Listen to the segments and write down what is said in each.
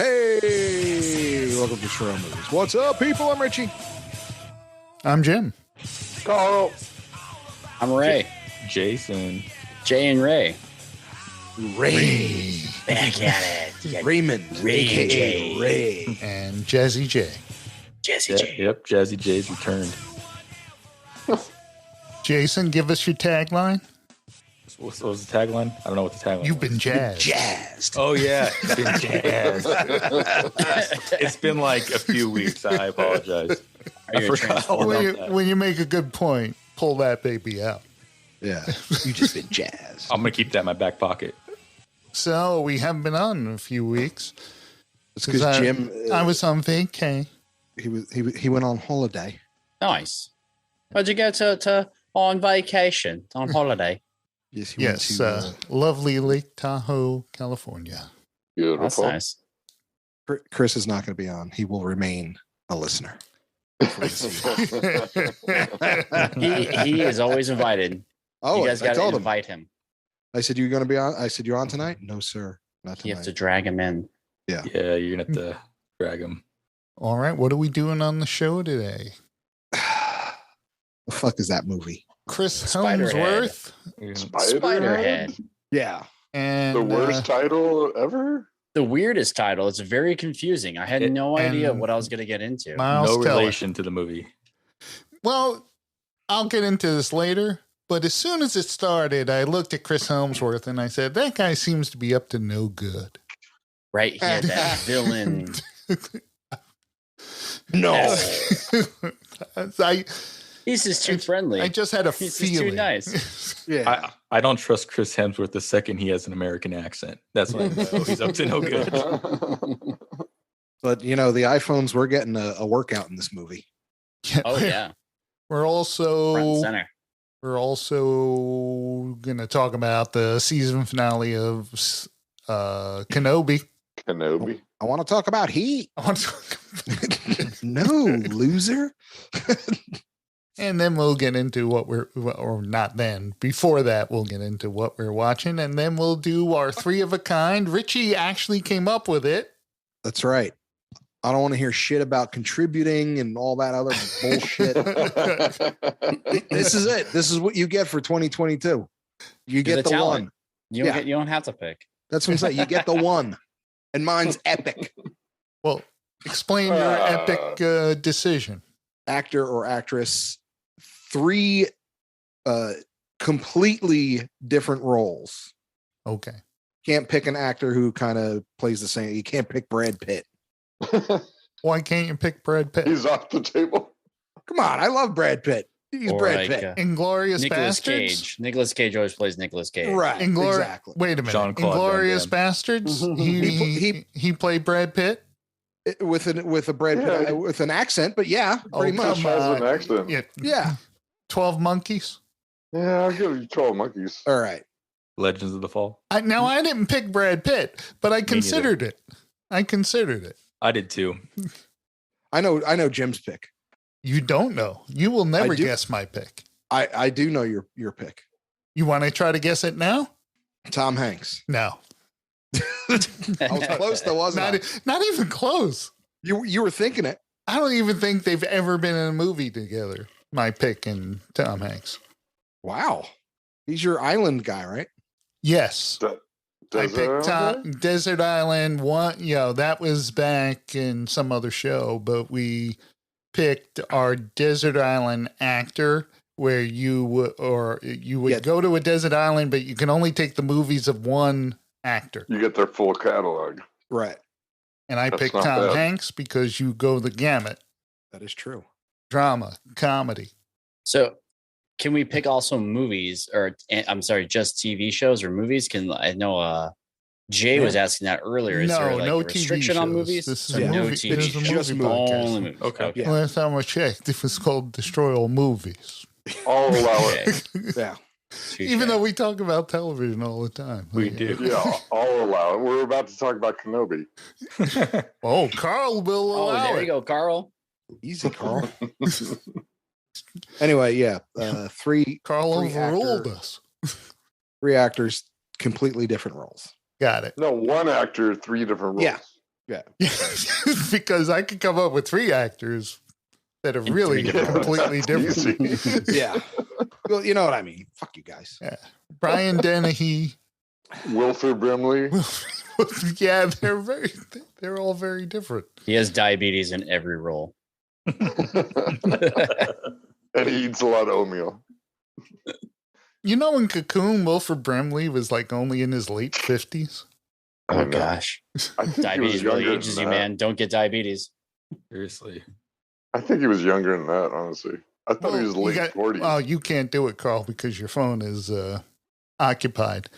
Hey, welcome to Trail Movies. What's up, people? I'm Richie. I'm Jim. Carl. I'm Ray. Jason. Jay and Ray. Ray. Back at it. Raymond. Ray AKA J. Ray. And Jazzy J. Jesse J. Yep, Jazzy J's returned. Jason, give us your tagline. What was the tagline? I don't know what the tagline You've was. been jazzed. Jazzed. Oh, yeah. It's been jazzed. It's been like a few weeks. I apologize. I forgot all about that. When you make a good point, pull that baby out. Yeah. You just been jazzed. I'm going to keep that in my back pocket. So we haven't been on in a few weeks. It's because Jim. I was on vacay. He went on holiday. Nice. Where'd you go to on vacation, on holiday? Yes, he went to, lovely Lake Tahoe, California. Beautiful. That's nice. Chris is not going to be on. He will remain a listener. He is always invited. Oh, You guys I got to told him. invite him. I said, you're going to be on? I said, you're on tonight? No, sir. Not tonight. You have to drag him in. Yeah, you're going to have to drag him. All right, what are we doing on the show today? The fuck is that movie? Chris Spiderhead. Hemsworth Spiderhead. Yeah. and The worst title ever? The weirdest title. It's very confusing. I had no idea what I was going to get into. Miles No Teller. relation to the movie. Well, I'll get into this later, but as soon as it started, I looked at Chris Hemsworth and I said, that guy seems to be up to no good. Right? He had that villain. No. He's just too friendly. I just had a He's just feeling. too nice. Yeah. I don't trust Chris Hemsworth the second he has an American accent. That's when I know he's up to no good. But, the iPhones were getting a workout in this movie. Oh, yeah. We're Front and also center. going to talk about the season finale of Kenobi. Kenobi. I want to talk about Heat. I want to talk No, loser. And then we'll get into or not then. Before that, we'll get into what we're watching, and then we'll do our three of a kind. Richie actually came up with it. That's right. I don't want to hear shit about contributing and all that other bullshit. This is it. This is what you get for 2022. You get the talent. one. You don't have to pick. That's what I'm saying. You get the one. And mine's epic. Well, explain your epic decision. Actor or actress, 3 completely different roles. Okay. Can't pick an actor who kind of plays the same. You can't pick Brad Pitt. Why can't you pick Brad Pitt? He's off the table. Come on. I love Brad Pitt. He's Or Brad like, Pitt. Inglorious Nicolas Bastards. Cage. Nicolas Cage always plays Nicolas Cage. Right. Exactly. Wait a minute. Jean-Claude Van Inglorious Damme. Bastards. He He played Brad Pitt. With a Brad Pitt Yeah. with an accent, but yeah, pretty Oh, much. Just has an accent. Yeah. Yeah. 12 Monkeys. Yeah, I'll give you 12 monkeys. All right. Legends of the Fall. I didn't pick Brad Pitt, but I considered it. I I did too. I know Jim's pick. You don't know. You will never I do. guess my pick. I do know your pick. You want to try to guess it now? Tom Hanks. No. I was close though, wasn't I? Not even close. You were thinking it. I don't even think they've ever been in a movie together. My pick and Tom Hanks. Wow. He's your island guy, right? Yes. I picked Island? Desert Island. That was back in some other show, but we picked our Desert Island actor where you would go to a desert island, but you can only take the movies of one actor. You get their full catalog. Right. And I That's picked not Tom bad. Hanks because you go the gamut. That is true. Drama, comedy. So, can we pick also movies or I'm sorry, just TV shows or movies? I know Jay was asking that earlier. Is there like no a restriction TV on shows. movies? This is So a no movie. TV This is a shows. movie Just podcast. Only movies. Okay. Yeah. Last time I checked, it was called Destroy All Movies. I'll allow it. Okay. Yeah. Even though we talk about television all the time. We do. Yeah, I'll allow it. We're about to talk about Kenobi. Oh, Carl will Oh, allow there it. you go, Carl. Easy, Carl. Anyway, yeah. Three Carl three overruled actor- us. 3 actors, completely different roles. Got it. No, one actor, 3 different roles. Yeah. Yeah. Because I could come up with 3 actors that are really completely different. Yeah. Well, you know what I mean. Fuck you guys. Yeah. Brian Dennehy. Wilford Brimley. Yeah, they're all very different. He has diabetes in every role. And he eats a lot of oatmeal. You know, in Cocoon, Wilford Brimley was like only in his late 50s. Oh gosh. I think Diabetes he was really younger ages than you, that. man. Don't get diabetes. Seriously. I think he was younger than that, honestly. I thought he was late 40s. Well, you can't do it, Carl, because your phone is occupied.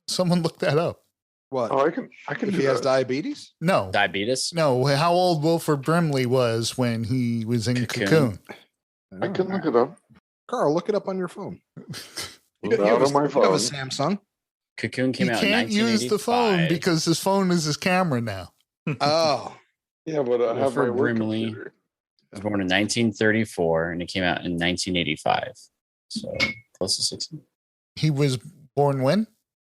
Someone look that up. What? Oh, I can If do he has that. diabetes? No. Diabetes? No, how old Wilford Brimley was when he was in Cocoon. I can look it up. Carl, look it up on your phone. You Not have on my a phone. Samsung. Cocoon came He out in can't 1985. use the phone because his phone is his camera now. Oh. Yeah, but I have my Wilford work Brimley computer. was born in 1934 and it came out in 1985. So close to 60. He was born when?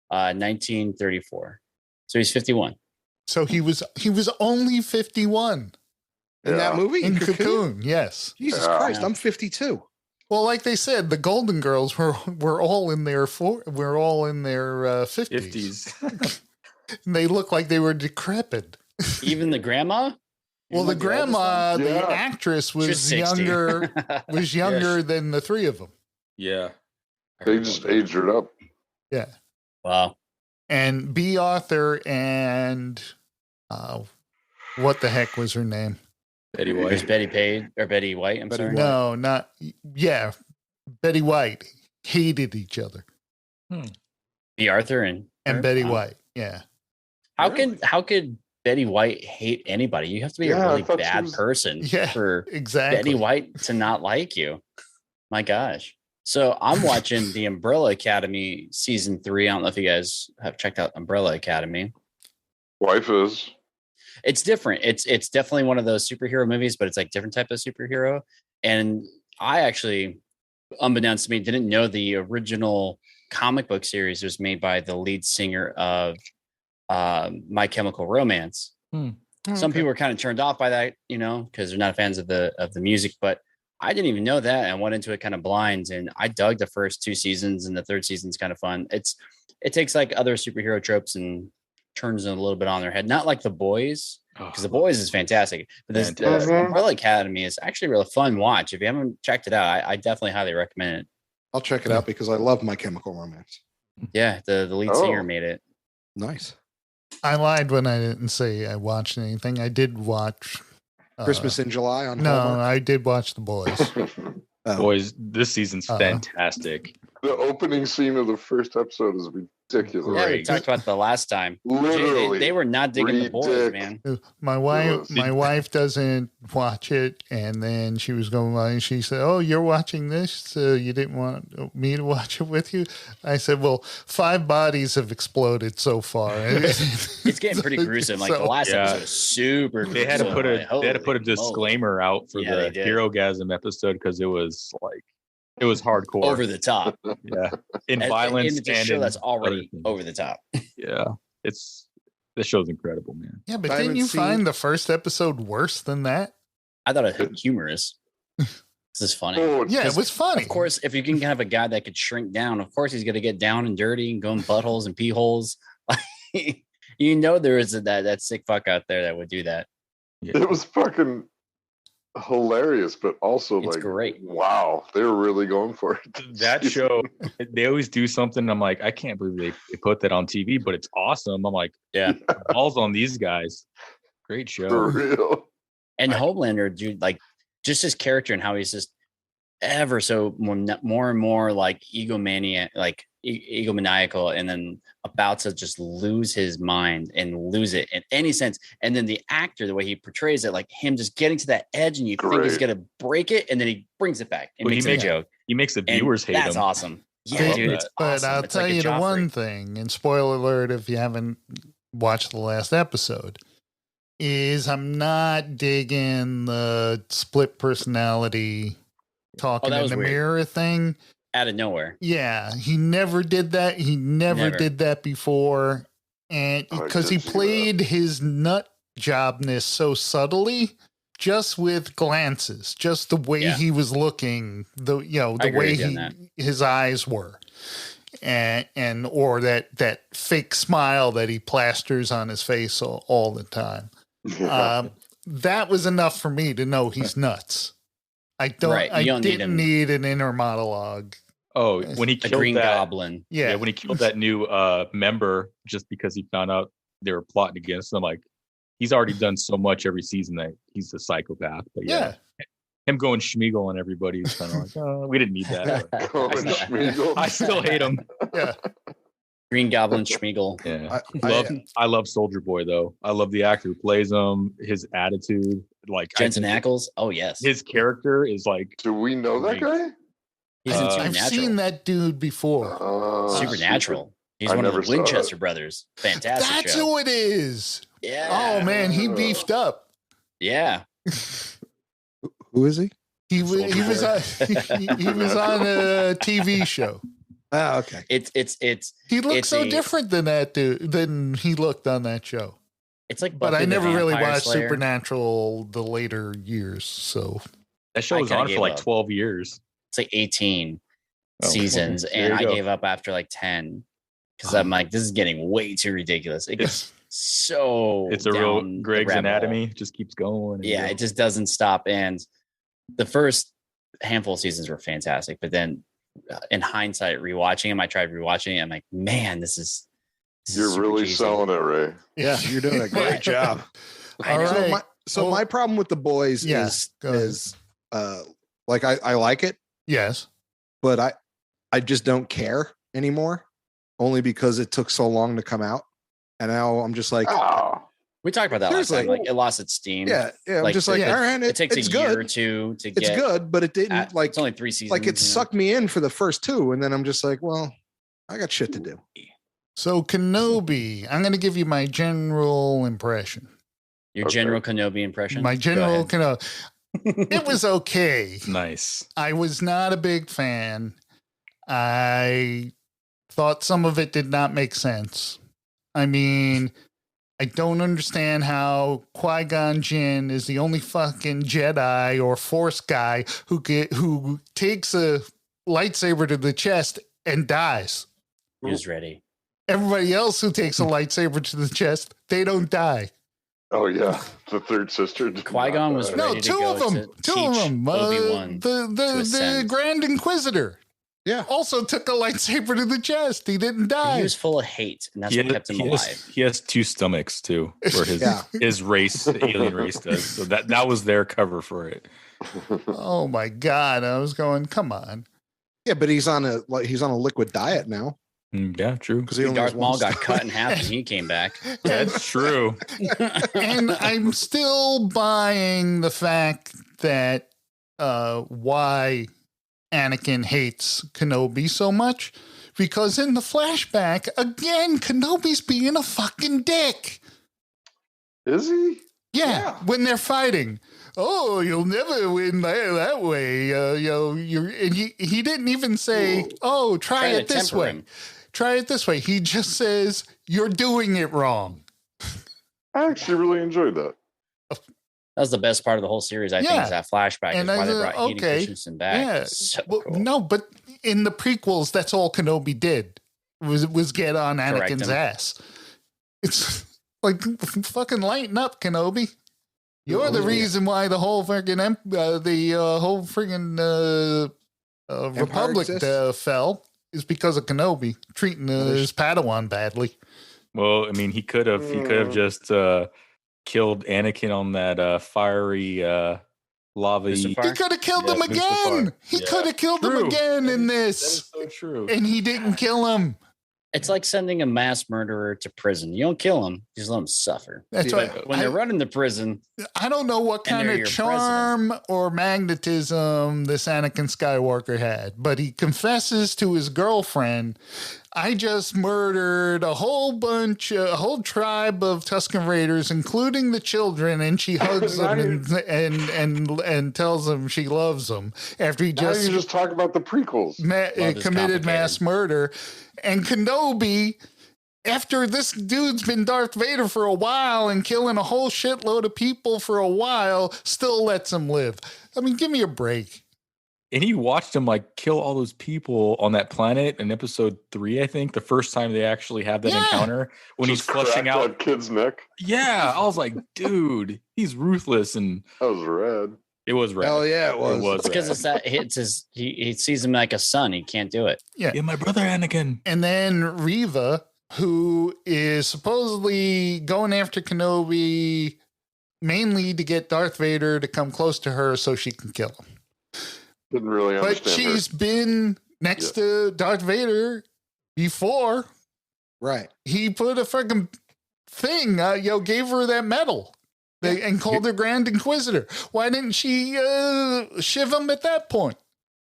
1934. So he's 51. So he was only 51 In that Yeah. movie? in Cocoon. Yes. Jesus Yeah. Christ, Yeah. I'm 52. Well, like they said, the Golden Girls were all in their 50s. 50s. And they looked like they were decrepit. Even the grandma? Well, the Even the oldest grandma, the Yeah. actress, She's was 60. younger than the 3 of them. Yeah. I They heard just about that. aged her up. Yeah. Wow. And B. Arthur and what the heck was her name? Betty There's White. Betty Page or Betty White. I'm Betty sorry. White. No, not Betty White hated each other. B. Arthur and Betty Wow. White. Yeah. How Really? could Betty White hate anybody? You have to be Yeah, a I really thought she bad was- person Yeah, for exactly. Betty White to not like you. My gosh. So I'm watching the Umbrella Academy season 3. I don't know if you guys have checked out Umbrella Academy. Wife is. It's different. It's definitely one of those superhero movies, but it's like different type of superhero. And I actually, unbeknownst to me, didn't know the original comic book series was made by the lead singer of My Chemical Romance. Some people were kind of turned off by that, because they're not fans of the music, but I didn't even know that and went into it kind of blind. And I dug the first 2 seasons, and the 3rd season's kind of fun. It takes like other superhero tropes and turns them a little bit on their head. Not like The Boys, because The Boys is fantastic. But this Fantastic. Umbrella Academy is actually a really fun watch. If you haven't checked it out, I definitely highly recommend it. I'll check it out because I love My Chemical Romance. Yeah, the lead Oh. singer made it. Nice. I lied when I didn't say I watched anything. I did watch Christmas in July on No, Hallmark. I did watch The Boys. Oh. Boys, this season's fantastic. The opening scene of the first episode is ridiculous. Yeah, we Great. talked about the last time. Literally. They were not digging The Boys, man. My wife doesn't watch it, and then she was going by and she said, "Oh, you're watching this, so you didn't want me to watch it with you?" I said, "Well, 5 bodies have exploded so far." It's getting pretty gruesome. Like the last Yeah. episode was super gruesome. They had to put Like, a holy disclaimer out for Yeah, they the did. Herogasm episode because it was hardcore. over the top. Yeah. In And- violence and it's a and show in that's already other things. over the top. Yeah. This show's incredible, man. Yeah, but I didn't haven't you seen- find the first episode worse than that? I thought it was humorous. This is funny. Oh, it's Yeah, it just- was funny. Of course, if you can have a guy that could shrink down, of course he's going to get down and dirty and go in buttholes and pee holes. There is that sick fuck out there that would do that. it was fucking hilarious, but also It's like, great. wow, they were really going for it. That show, they always do something. I'm like, I can't believe they put that on TV, but it's awesome. I'm like, Yeah. balls on these guys. Great For show. real. And Homelander, dude, like just his character and how he's just ever so more and more like egomaniac, like egomaniacal, and then about to just lose his mind and lose it in any sense. And then the actor, the way he portrays it, like him just getting to that edge, and you think he's Great. gonna break it, and then he brings it back and Well, he makes a makes- joke. He makes the And viewers hate that's him. awesome. I Yeah, love dude, that. it's But awesome. I'll It's tell like a you the Joffrey. one thing, and spoiler alert if you haven't watched the last episode, is I'm not digging the split personality talking that in was the weird. mirror thing. Out of nowhere. Yeah, he never did that. He never Never. did that before. and because he played his nut jobness so subtly, just with glances, just the way he was looking, the way his eyes were, and or that fake smile that he plasters on his face all the time. That was enough for me to know he's nuts. I didn't need an inner monologue. Oh, when he killed Green that Goblin. Yeah, when he killed that new member just because he found out they were plotting against him, like he's already done so much every season that he's a psychopath. But him going Schmeagol on everybody is kind of like, oh, we didn't need that. I still hate him. Yeah. Green Goblin Schmeagol. Yeah. I love Soldier Boy though. I love the actor who plays him, his attitude. Like Jensen Ackles. Oh yes. His character is like. Do we know that guy? He's in Supernatural. I've seen that dude before. Supernatural. He's one of the Winchester brothers. Fantastic. That's show. Who it is. Yeah. Oh man, he beefed up. Yeah. Who is he? He was on a TV show. Oh, okay. He looks so different than that dude than he looked on that show. It's like, but I never really watched Supernatural the later years. So that show was on for like 12 years. It's like 18 seasons, and I gave up after like 10 because I'm like, this is getting way too ridiculous. It gets so. It's a real Greg's Anatomy. Just keeps going. Yeah, it just doesn't stop. And the first handful of seasons were fantastic, but then in hindsight, rewatching them, I tried rewatching it. I'm like, man, this is you're really selling it, Ray. Yeah, you're doing a great job. All right. So my problem with The Boys is like I like it. Yes. But I just don't care anymore, only because it took so long to come out. And now I'm just like, we talked about that last time. Like it lost its steam. Yeah. Like, I'm just like, all right, it takes a year or two to get. It's good, but it didn't it's only 3 seasons. Like it sucked me in for the first 2, and then I'm just like, well, I got shit to do. So Kenobi, I'm going to give you my general impression. Your general Kenobi impression. My general Kenobi. It was okay. Nice. I was not a big fan. I thought some of it did not make sense. I mean, I don't understand how Qui-Gon Jinn is the only fucking Jedi or Force guy who takes a lightsaber to the chest and dies. Who's ready? Everybody else who takes a lightsaber to the chest, they don't die. Oh yeah, the third sister. Qui-Gon was ready to go to Obi-Wan. The Grand Inquisitor. Yeah. Also took a lightsaber to the chest. He didn't die. He was full of hate, and that's what kept him alive. He has 2 stomachs too, where his race, the alien race, does. So that was their cover for it. Oh my God! I was going, come on. Yeah, but he's on a liquid diet now. Yeah, true. Because Darth Maul got cut in half and he came back. That's true. And I'm still buying the fact that why Anakin hates Kenobi so much, because in the flashback, again, Kenobi's being a fucking dick. Is he? Yeah, when they're fighting. Oh, you'll never win that way. He didn't even say, "Oh, try it this way." Him. Try it this way. He just says, "You're doing it wrong." I actually really enjoyed that. That was the best part of the whole series, I think, is that flashback. And why they brought Hayden Christensen back. Yeah. So cool. No, but in the prequels, that's all Kenobi did was get on Anakin's ass. It's like, fucking lighten up, Kenobi. You're the reason why the whole freaking Republic fell. Is because of Kenobi treating his Padawan badly. Well, I mean, he could have just killed Anakin on that fiery lava. He could have killed him again. He could have killed him again in this. That is so true. And he didn't kill him. It's like sending a mass murderer to prison. You don't kill him, you just let him suffer. That's right. When they're running the prison, I don't know what kind of charm or magnetism this Anakin Skywalker had, but he confesses to his girlfriend, "I just murdered a whole tribe of Tusken Raiders, including the children," and she hugs them and tells them she loves them after he just talk about the prequels. Committed mass murder. And Kenobi after this dude's been Darth Vader for a while and killing a whole shitload of people for a while, still lets him live. I mean, give me a break. And he watched him like kill all those people on that planet in episode 3, I think, the first time they actually have that encounter when Just he's flushing out that kid's neck. Yeah, I was like, dude, he's ruthless, and That was rad. it was rad. Hell yeah, it was. It's because it's that it's his. He sees him like a son. He can't do it. Yeah, my brother Anakin. And then Reva, who is supposedly going after Kenobi mainly to get Darth Vader to come close to her so she can kill him. Didn't really understand But she's been next to Darth Vader before. Right. He put a freaking thing, gave her that medal and called her Grand Inquisitor. Why didn't she shiv him at that point?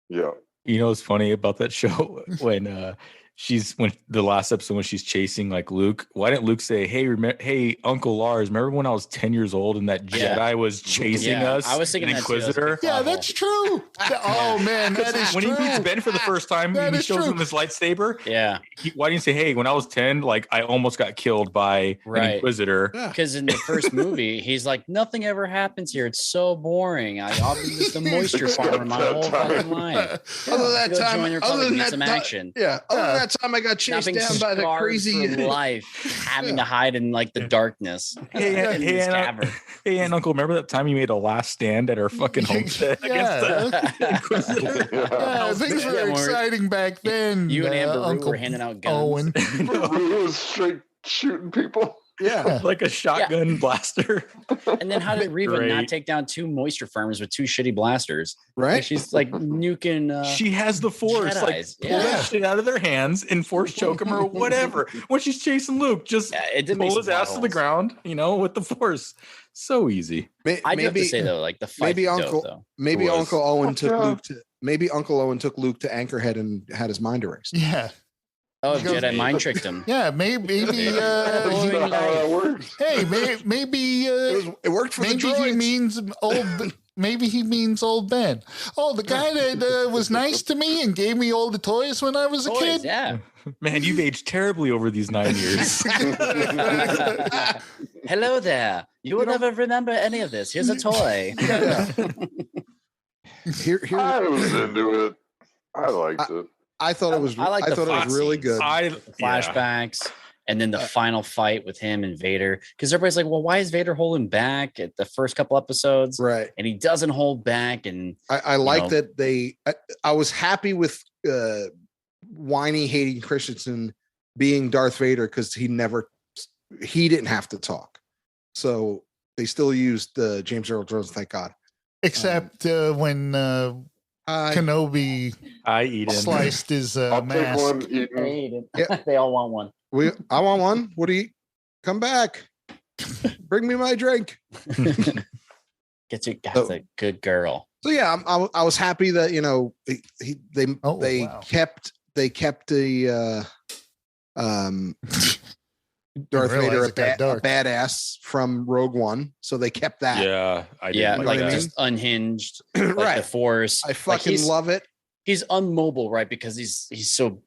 Yeah. You know what's funny about that show when the last episode when she's chasing like Luke? Why didn't Luke say, "Hey, Uncle Lars, remember when I was 10 years old and that Jedi was chasing us?" I was thinking an Inquisitor. Yeah, that's true. Oh man, that is when true. he meets Ben for the first time, and he shows him his lightsaber. Yeah. Why didn't you say, "Hey, when I was 10, like I almost got killed by an Inquisitor"? Because in the first movie, he's like, "Nothing ever happens here. It's so boring. I've been just a moisture farmer my whole fucking life." Other than that time, other than that action. Yeah. Other than that time, I got chased down by the crazy life, having to hide in like the darkness. Hey, Aunt Uncle, remember that time you made a last stand at our fucking homestead against the Inquisitor? Yeah, things were exciting back then. You and Amber Uncle were handing out guns. Owen. He was straight shooting people. Yeah, like a shotgun blaster. And then how did Reva not take down 2 moisture farmers with 2 shitty blasters? Right. Like she's like nuking. She has the force. Jedis. Like pull that shit out of their hands and force choke him or whatever. When she's chasing Luke, just pull his ass to the ground, with the force. So easy. I do have to say though, like the fight. Maybe Uncle Owen took Luke to Anchorhead and had his mind erased. Yeah. Oh, Jedi mind tricked him. Yeah, maybe. Hey, maybe it worked for the droids. He means old. Maybe he means old Ben. Oh, the guy that was nice to me and gave me all the toys when I was a kid. Yeah. Man, you've aged terribly over these 9 years. Hello there. You will never remember any of this. Here's a toy. Here, I was into it. I liked it. I thought it was. I thought it was really good. Flashbacks, and then the final fight with him and Vader. Because everybody's like, "Well, why is Vader holding back at the first couple episodes?" Right, and he doesn't hold back. And I like that they. I was happy with whiny Hayden Christensen being Darth Vader because he didn't have to talk. So they still used James Earl Jones. Thank God. Except when. Kenobi sliced his mask. Take one, yeah. They all want one. I want one. What do you come back? Bring me my drink. Get you guys a good girl. So yeah, I was happy that they kept the Darth Vader a badass from Rogue One, so they kept that. Yeah, just unhinged, like right? The Force. I fucking love it. He's unmobile, right? Because he's so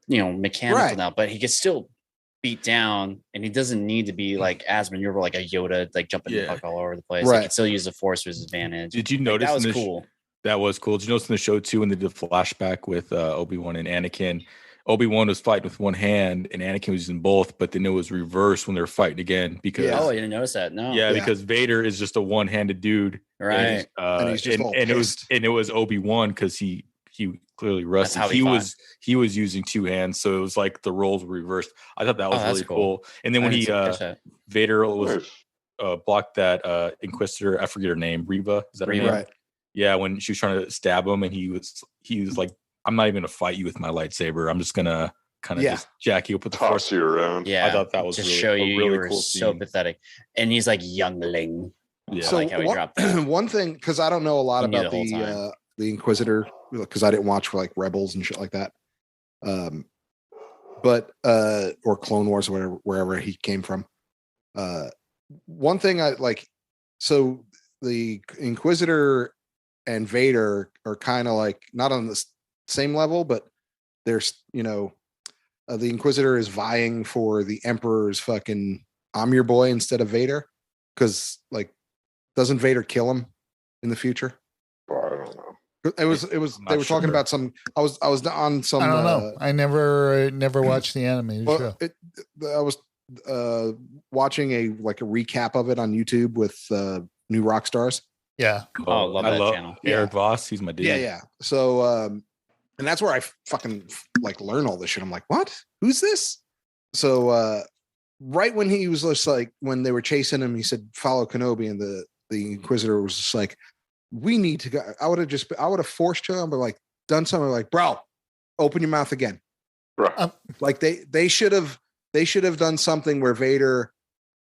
mechanical now, but he gets still beat down, and he doesn't need to be like as maneuverable like a Yoda, like jumping the fuck all over the place. Right. He can still use the Force to his advantage. Did you notice that was cool? That was cool. Did you notice in the show too when they did the flashback with Obi-Wan and Anakin? Obi-Wan was fighting with one hand and Anakin was using both, but then it was reversed when they were fighting again because I didn't notice that. No. Yeah, because Vader is just a one-handed dude. Right. And he's just it was Obi-Wan because he clearly rusted. He was using 2 hands, so it was like the roles were reversed. I thought that was really cool. And then when Vader was blocked that Inquisitor, I forget her name, Reva. Is that her name? Right. Yeah, when she was trying to stab him and he was like, I'm not even gonna fight you with my lightsaber. I'm just gonna kind of just jack you up with the Force. You around. Yeah, I thought that was to really, show you really were cool so pathetic. And he's like youngling. Yeah. So I like how he dropped that. One thing, because I don't know a lot about the Inquisitor, because I didn't watch for like Rebels and shit like that. But or Clone Wars or whatever, wherever he came from. One thing I like, so the Inquisitor and Vader are kind of like not on the same level, but there's the Inquisitor is vying for the Emperor's fucking "I'm your boy" instead of Vader, because like, doesn't Vader kill him in the future? Well, I don't know. It was they were talking about some. I was on some. I don't know. I never watched the animated show. I was watching a recap of it on YouTube with New Rock Stars. Yeah. Oh, love that channel. Eric Voss, he's my dude. Yeah. So and that's where I fucking learn all this shit. I'm like, what? Who's this? So right when he was just when they were chasing him, he said, "Follow Kenobi," and the Inquisitor was just like, "We need to go." I would have forced him, but done something bro, open your mouth again. Right. They should have done something where Vader,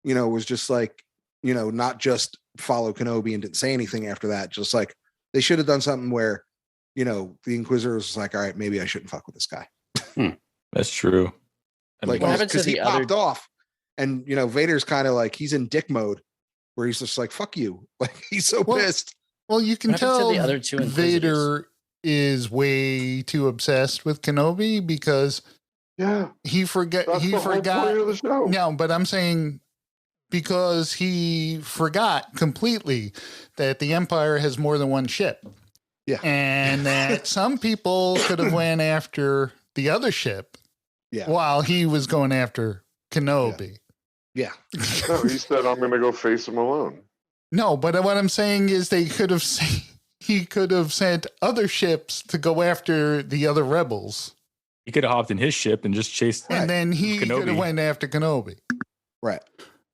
was just not just follow Kenobi and didn't say anything after that. Just they should have done something where, the Inquisitor was like, all right, maybe I shouldn't fuck with this guy. That's true. What happened to he the popped off, and Vader's kind of he's in dick mode, where he's just like, fuck you. He's so pissed. Well, you can tell the other two Vader is way too obsessed with Kenobi because he forgot. No, but I'm saying because he forgot completely that the Empire has more than one ship. Yeah, and that some people could have went after the other ship. Yeah, while he was going after Kenobi. Yeah. No, he said, "I'm going to go face him alone." No, but what I'm saying is he could have sent other ships to go after the other rebels. He could have hopped in his ship and just chased. And then he could have went after Kenobi. Right.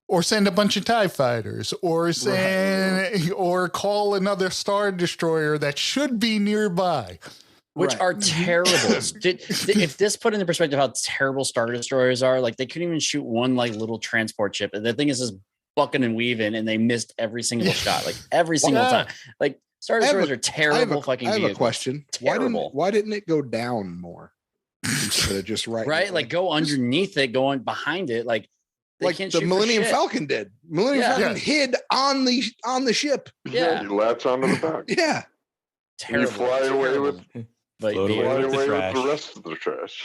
Or send a bunch of TIE fighters, or or call another Star Destroyer that should be nearby. Which are terrible. If this put into perspective how terrible Star Destroyers are, they couldn't even shoot one little transport ship. And the thing is just bucking and weaving, and they missed every single shot, every single time. Star Destroyers are terrible fucking vehicles. I have a question. Terrible. Why didn't it go down more instead of just right? Go underneath it, going behind it, they can't the shoot Millennium Falcon did. Millennium Falcon hid on the ship. Yeah, you latch onto the back. Yeah, terrible. You fly away with. Float away with the rest of the trash.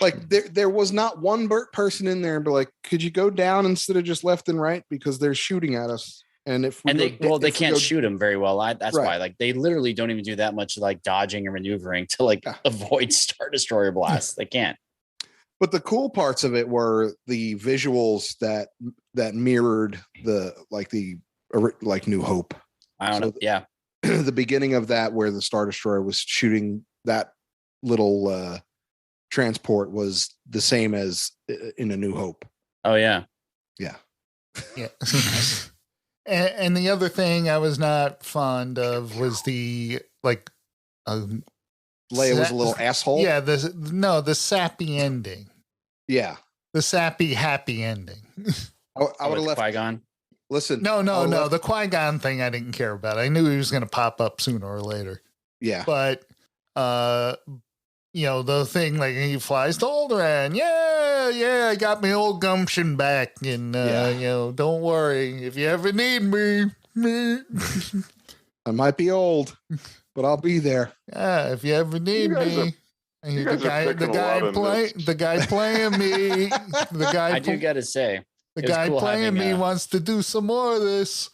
There was not one person in there and be like, could you go down instead of just left and right, because they're shooting at us. And they can't shoot them very well. That's why they literally don't even do that much dodging or maneuvering to avoid Star Destroyer blasts. They can't. But the cool parts of it were the visuals that mirrored the New Hope. I don't know. Yeah. The beginning of that, where the Star Destroyer was shooting that little transport, was the same as in A New Hope. Oh yeah. Yeah. And the other thing I was not fond of was the Leia was a little asshole. Yeah, the sappy ending. Yeah. The sappy happy ending. I would have left Qui-Gon. Listen. No. The Qui-Gon thing I didn't care about. I knew he was going to pop up sooner or later. Yeah. But the thing he flies to Alderaan. Yeah, I got my old gumption back, and don't worry if you ever need me. I might be old, but I'll be there. Yeah, if you ever need me. The guy playing me. I do gotta say, the guy cool playing me wants to do some more of this.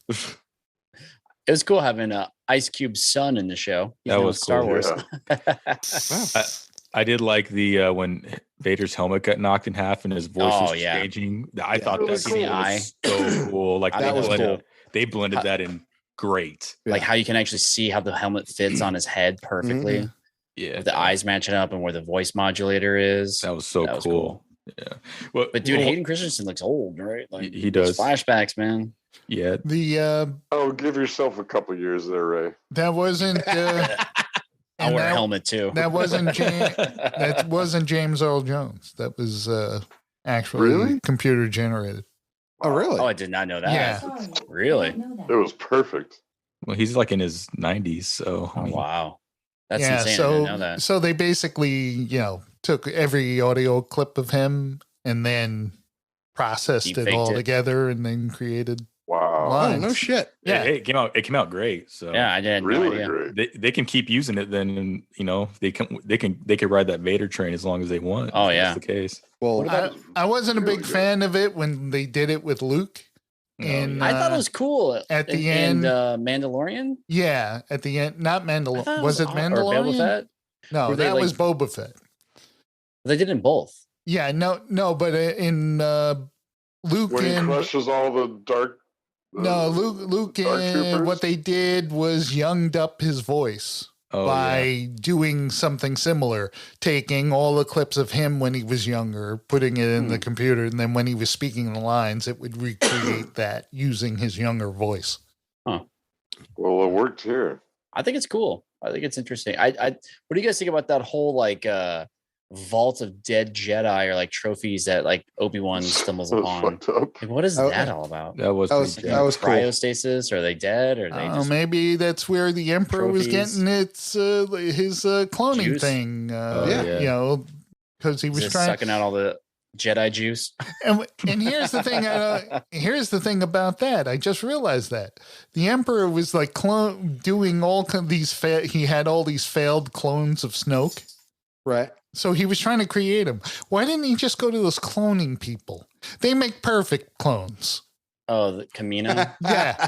It was cool having Ice Cube's son in the show. That was Star cool. Wars. Yeah. I did like the when Vader's helmet got knocked in half and his voice was changing. I thought that was so cool. That was cool. They blended that in great. How you can actually see how the helmet fits on his head perfectly. Mm-hmm. Yeah, the eyes matching up and where the voice modulator is. That was cool. Yeah, but dude, Hayden Christensen looks old, right? He does. Flashbacks, man. Yeah. Give yourself a couple years there, Ray. That wasn't. I'll wear a helmet too. That wasn't James Earl Jones. That was actually computer generated. Oh, really? Oh, I did not know that. Yeah. Really? It was perfect. Well, he's in his 90s, so wow. That's insane. I didn't know that. So they basically, took every audio clip of him and then processed it all together and then created Wow. lines. Oh, no shit. Yeah. It came out great. So Yeah, I did. Really No idea. great. they can keep using it then, and they can ride that Vader train as long as they want. Oh, if yeah. that's the case. Well, I wasn't a Really big good. fan of it when they did it with Luke. Oh, And yeah. I thought it was cool at the in end. Mandalorian. Yeah, at the end, not I Mandalorian. thought Was it Or Boba Mandalorian? Fett? No, Were they, that like- was Boba Fett. They did in both. Yeah, no, but in Luke When he and crushes all the dark. no, Luke Dark and Troopers? what they did was younged up his voice Oh, by yeah. doing something similar, taking all the clips of him when he was younger, putting it in the computer, and then when he was speaking the lines, it would recreate that using his younger voice. Well, it worked here. I think it's cool. I think it's interesting. What do you guys think about that whole vault of dead Jedi or like trophies that like Obi-Wan stumbles That was upon? fucked up. Like, what is Oh, that all about? That was That was- pretty that deep. was cool. Cryostasis? Are they dead? Or are they just Maybe that's where the Emperor was trophies. getting his cloning Juice? thing. Yeah. Because he was just trying. sucking out all the Jedi juice? And here's the thing. Here's the thing about that. I just realized that the Emperor was like doing all these. He had all these failed clones of Snoke. Right. So he was trying to create them. Why didn't he just go to those cloning people? They make perfect clones. Oh, the Camino. Yeah,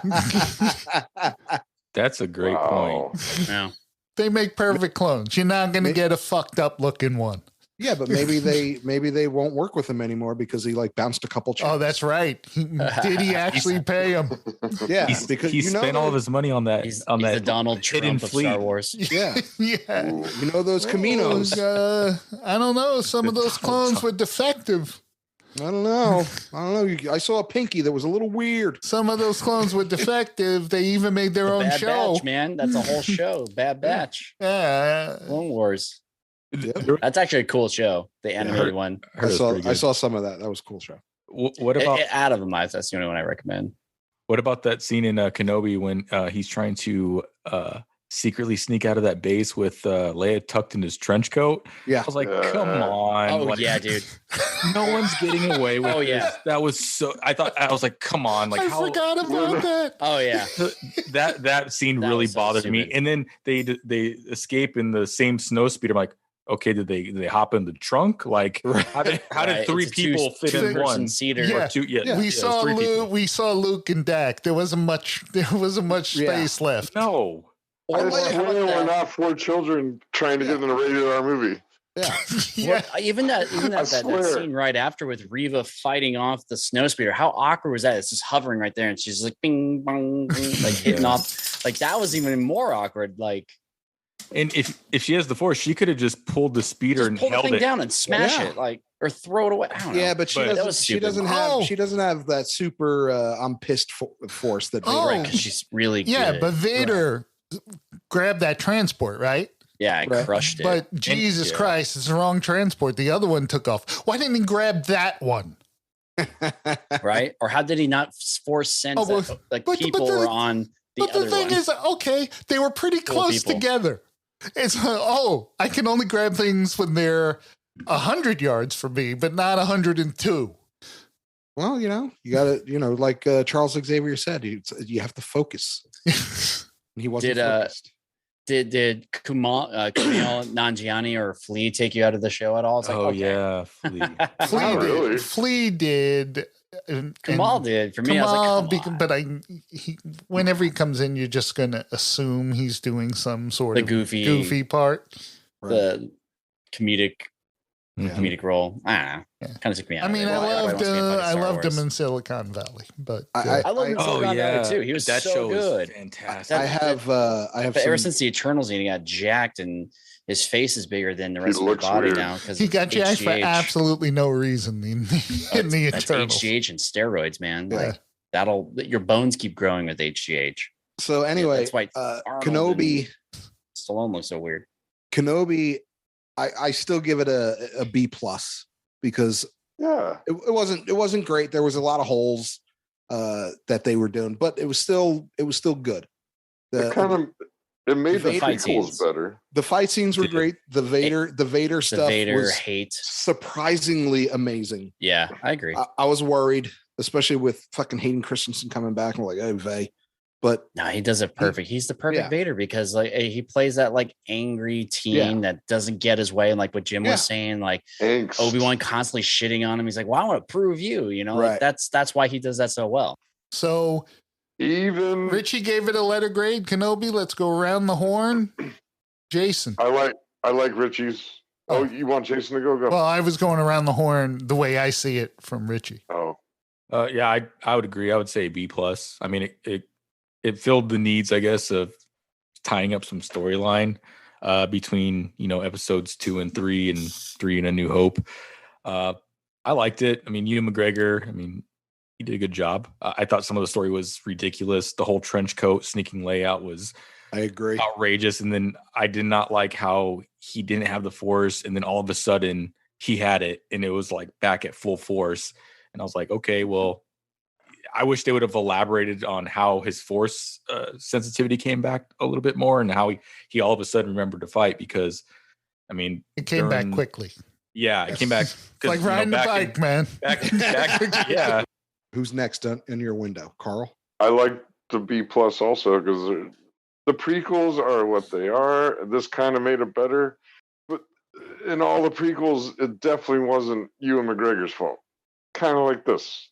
That's a great Wow. point. Yeah. they make perfect clones. You're not going to get a fucked up looking one. Yeah, but maybe they won't work with him anymore because he like bounced a couple checks. Oh, that's right. Did he actually pay him? Yeah, Because because he spent all of his money on that. He's on that the Donald hidden Trump of fleet. Star Wars. Yeah, Yeah. you know those Caminos. I don't know. Some of those clones were defective. I don't know. I saw a pinky that was a little weird. Some of those clones were defective. They even made their own Bad show. Batch, man. That's a whole show. Bad Batch. Yeah. Clone Wars. Yep. That's actually a cool show. The animated one. I heard it was pretty good. I saw some of that. That was a cool show. What about Out of them, that's the only one I recommend. what about that scene in Kenobi when he's trying to secretly sneak out of that base with Leia tucked in his trench coat? Yeah. I was like, come on. Oh like, yeah, dude. no one's getting away with Oh, this. yeah. That was so I was like, come on. Like I how forgot about that. Oh yeah. that scene That really was so bothered me. stupid. And then they escape in the same snow speeder. I'm like, okay, did they hop in the trunk? Like how did Right, three it's a people fit in two-person one? seater. Yeah. Or two, We it was saw three people. Luke. We saw Luke and Dak. There wasn't much. Yeah. Space left. No. I Or swear how about we're that? not 4 children trying to get in a rated R movie. Yeah. Yeah. Even that I swear. scene right after with Reva fighting off the snow speeder. How awkward was that? It's just hovering right there, and she's like bing bong, bing, like hitting off. Like that was even more awkward. Like And if she has the force, she could have just pulled the speeder just and pull the held thing it. down and smash Yeah. it, like or throw it away. I don't know. Yeah, but she But- That doesn't. was She stupid. doesn't have. Oh. She doesn't have that super. I'm pissed force that. Oh. right, because she's really Yeah, good. but Vader grabbed that transport, right? yeah, I Right. crushed it. But Jesus yeah. Christ, it's the wrong transport. The other one took off. Why didn't he grab that one? right? Or how did he not force sense Oh, well, that like but people the- were on the But the other thing one? is, okay, they were pretty Cool close people. together. It's I can only grab things when they're 100 yards from me, but not 102. Well, you got to, like Charles Xavier said, you have to focus. And he wasn't Did, focused. Did Kumail Nanjiani or Flea take you out of the show at all? It's like, Oh okay. yeah, Flea. Flea Not did. really. Flea did. Kamal did for me. I was like, come on. but whenever he comes in, you're just gonna assume he's doing some sort The of goofy part. the comedic Yeah. comedic role. I don't know. Yeah. Kind of took me out. I of mean, it. I Everybody loved wants to make fun of I Star loved him Wars. in Silicon Valley, but I love him in Oh Silicon yeah, Valley too. He was that so show good. is fantastic. That- I have But ever some, since the Eternals, he got jacked and his face is bigger than the He rest of his looks body weird. now because he got jacked for absolutely no reason in the That's Eternals. HGH and steroids, man. Yeah. Like your bones keep growing with HGH. so anyway, that's why Arnold Kenobi, Stallone looks so weird. Kenobi, I still give it a B plus because Yeah. it wasn't great. There was a lot of holes that they were doing, but it was still good. It made the Vader prequels scenes. better. The fight scenes were great. The Vader The stuff Vader was hate. surprisingly amazing. Yeah, I agree. I was worried especially with fucking Hayden Christensen coming back. I'm like, oh, Vay. But no, he does it perfect. He's the perfect Vader because like he plays that like angry teen that doesn't get his way. And like what Jim was saying, like Obi-Wan constantly shitting on him. He's like, well, I want to prove you, you know, like that's why he does that so well. So even Richie gave it a letter grade. Kenobi, let's go around the horn. Jason. I like Richie's. Oh, you want Jason to go? Well, I was going around the horn the way I see it from Richie. Oh. Yeah, I would agree. I would say B+. I mean, it filled the needs, I guess, of tying up some storyline between, episodes 2 and 3 and 3 and A New Hope. I liked it. I mean, Ewan McGregor, he did a good job. I thought some of the story was ridiculous. The whole trench coat sneaking layout was I agree. outrageous. And then I did not like how he didn't have the Force. And then all of a sudden he had it and it was like back at full force. And I was like, okay, well, I wish they would have elaborated on how his Force sensitivity came back a little bit more and how he all of a sudden remembered to fight because, it came back quickly. Yeah, it came back. Like riding the bike, man. Back, yeah. Who's next in your window? Carl? I like the B+ also because the prequels are what they are. This kind of made it better. But in all the prequels, it definitely wasn't Ewan McGregor's fault. Kind of like this.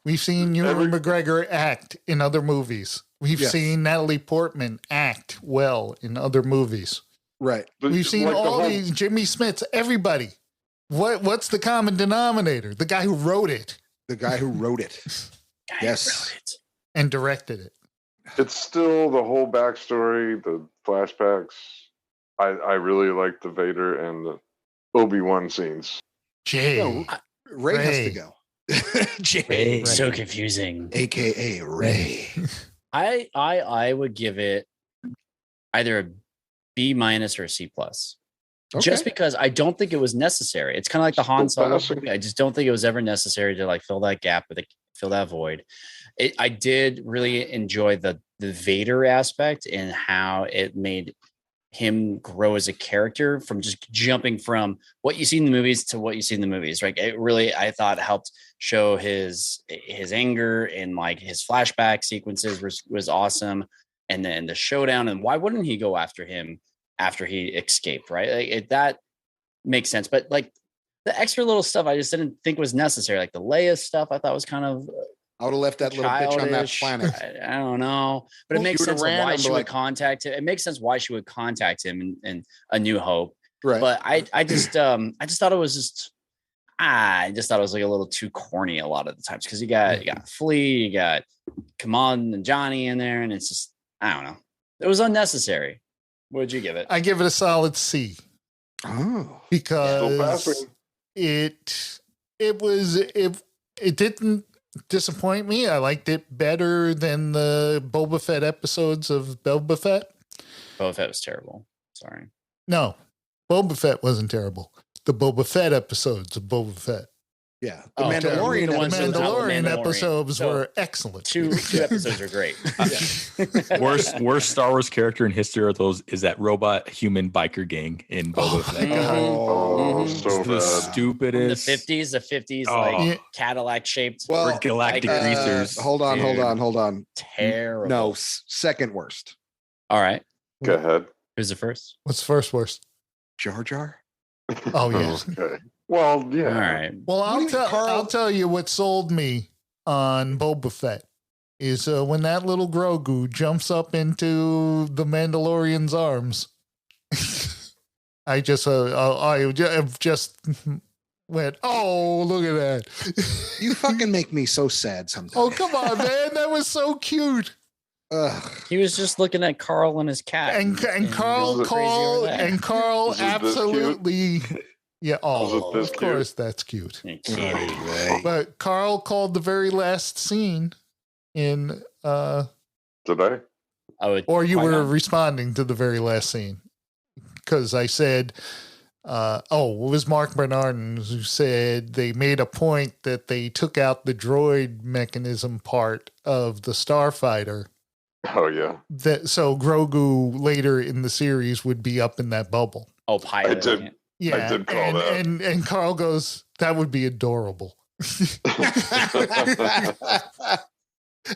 We've seen Ewan McGregor act in other movies. We've seen Natalie Portman act well in other movies. Right. We've seen like all these Jimmy Smiths, everybody. What's the common denominator? The guy who wrote it. The guy who wrote it. Yes. And directed it. It's still the whole backstory, the flashbacks. I really like the Vader and the Obi-Wan scenes. Ray has to go. Ray. So confusing. AKA Ray. I would give it either a B- or a C+. Just because I don't think it was necessary. It's kind of like the Han Solo movie. I just don't think it was ever necessary to like fill that gap fill that void. I did really enjoy the Vader aspect and how it made him grow as a character from just jumping from what you see in the movies to what you see in the movies. Right. It really, I thought, helped show his anger and like his flashback sequences was awesome. And then the showdown, and why wouldn't he go after him after he escaped? Right. Like that makes sense. But like the extra little stuff, I just didn't think was necessary. Like the Leia stuff, I thought was kind of, I would have left that little bitch on that planet. I don't know, but it makes sense why she would contact him. It makes sense why she would contact him in A New Hope. Right. But I just thought it was just, I just thought it was like a little too corny a lot of the times because you got Flea, you got Kamal and Johnny in there, and it's just, I don't know, it was unnecessary. What would you give it? I give it a solid C. Oh, because it didn't disappoint me. I liked it better than the Boba Fett episodes of Boba Fett. Boba Fett was terrible. Sorry. No, Boba Fett wasn't terrible. The Boba Fett episodes of Boba Fett. Yeah. The Mandalorian episodes were excellent. Two episodes are great. Worst Star Wars character in history are those is that robot human biker gang in Boba Fett. So the stupidest. The 50s, like Cadillac shaped. Well, galactic greasers. Hold on. Terrible. No, second worst. All right. Go ahead. Who's the first? What's the first worst? Jar Jar. Oh yeah. Okay. Well, yeah. All right. Well, I'll tell you what sold me on Boba Fett is when that little Grogu jumps up into the Mandalorian's arms. I just went, oh, look at that. You fucking make me so sad sometimes. Oh, come on, man. That was so cute. Ugh. He was just looking at Carl and his cat. And Carl absolutely... Yeah, of course that's cute. But Carl called the very last scene in Did I? Or you were responding to the very last scene. Because I said it was Mark Bernardin who said they made a point that they took out the droid mechanism part of the Starfighter. Oh yeah. So Grogu later in the series would be up in that bubble. Oh, piloting it. Yeah, I did call that. And Carl goes, that would be adorable.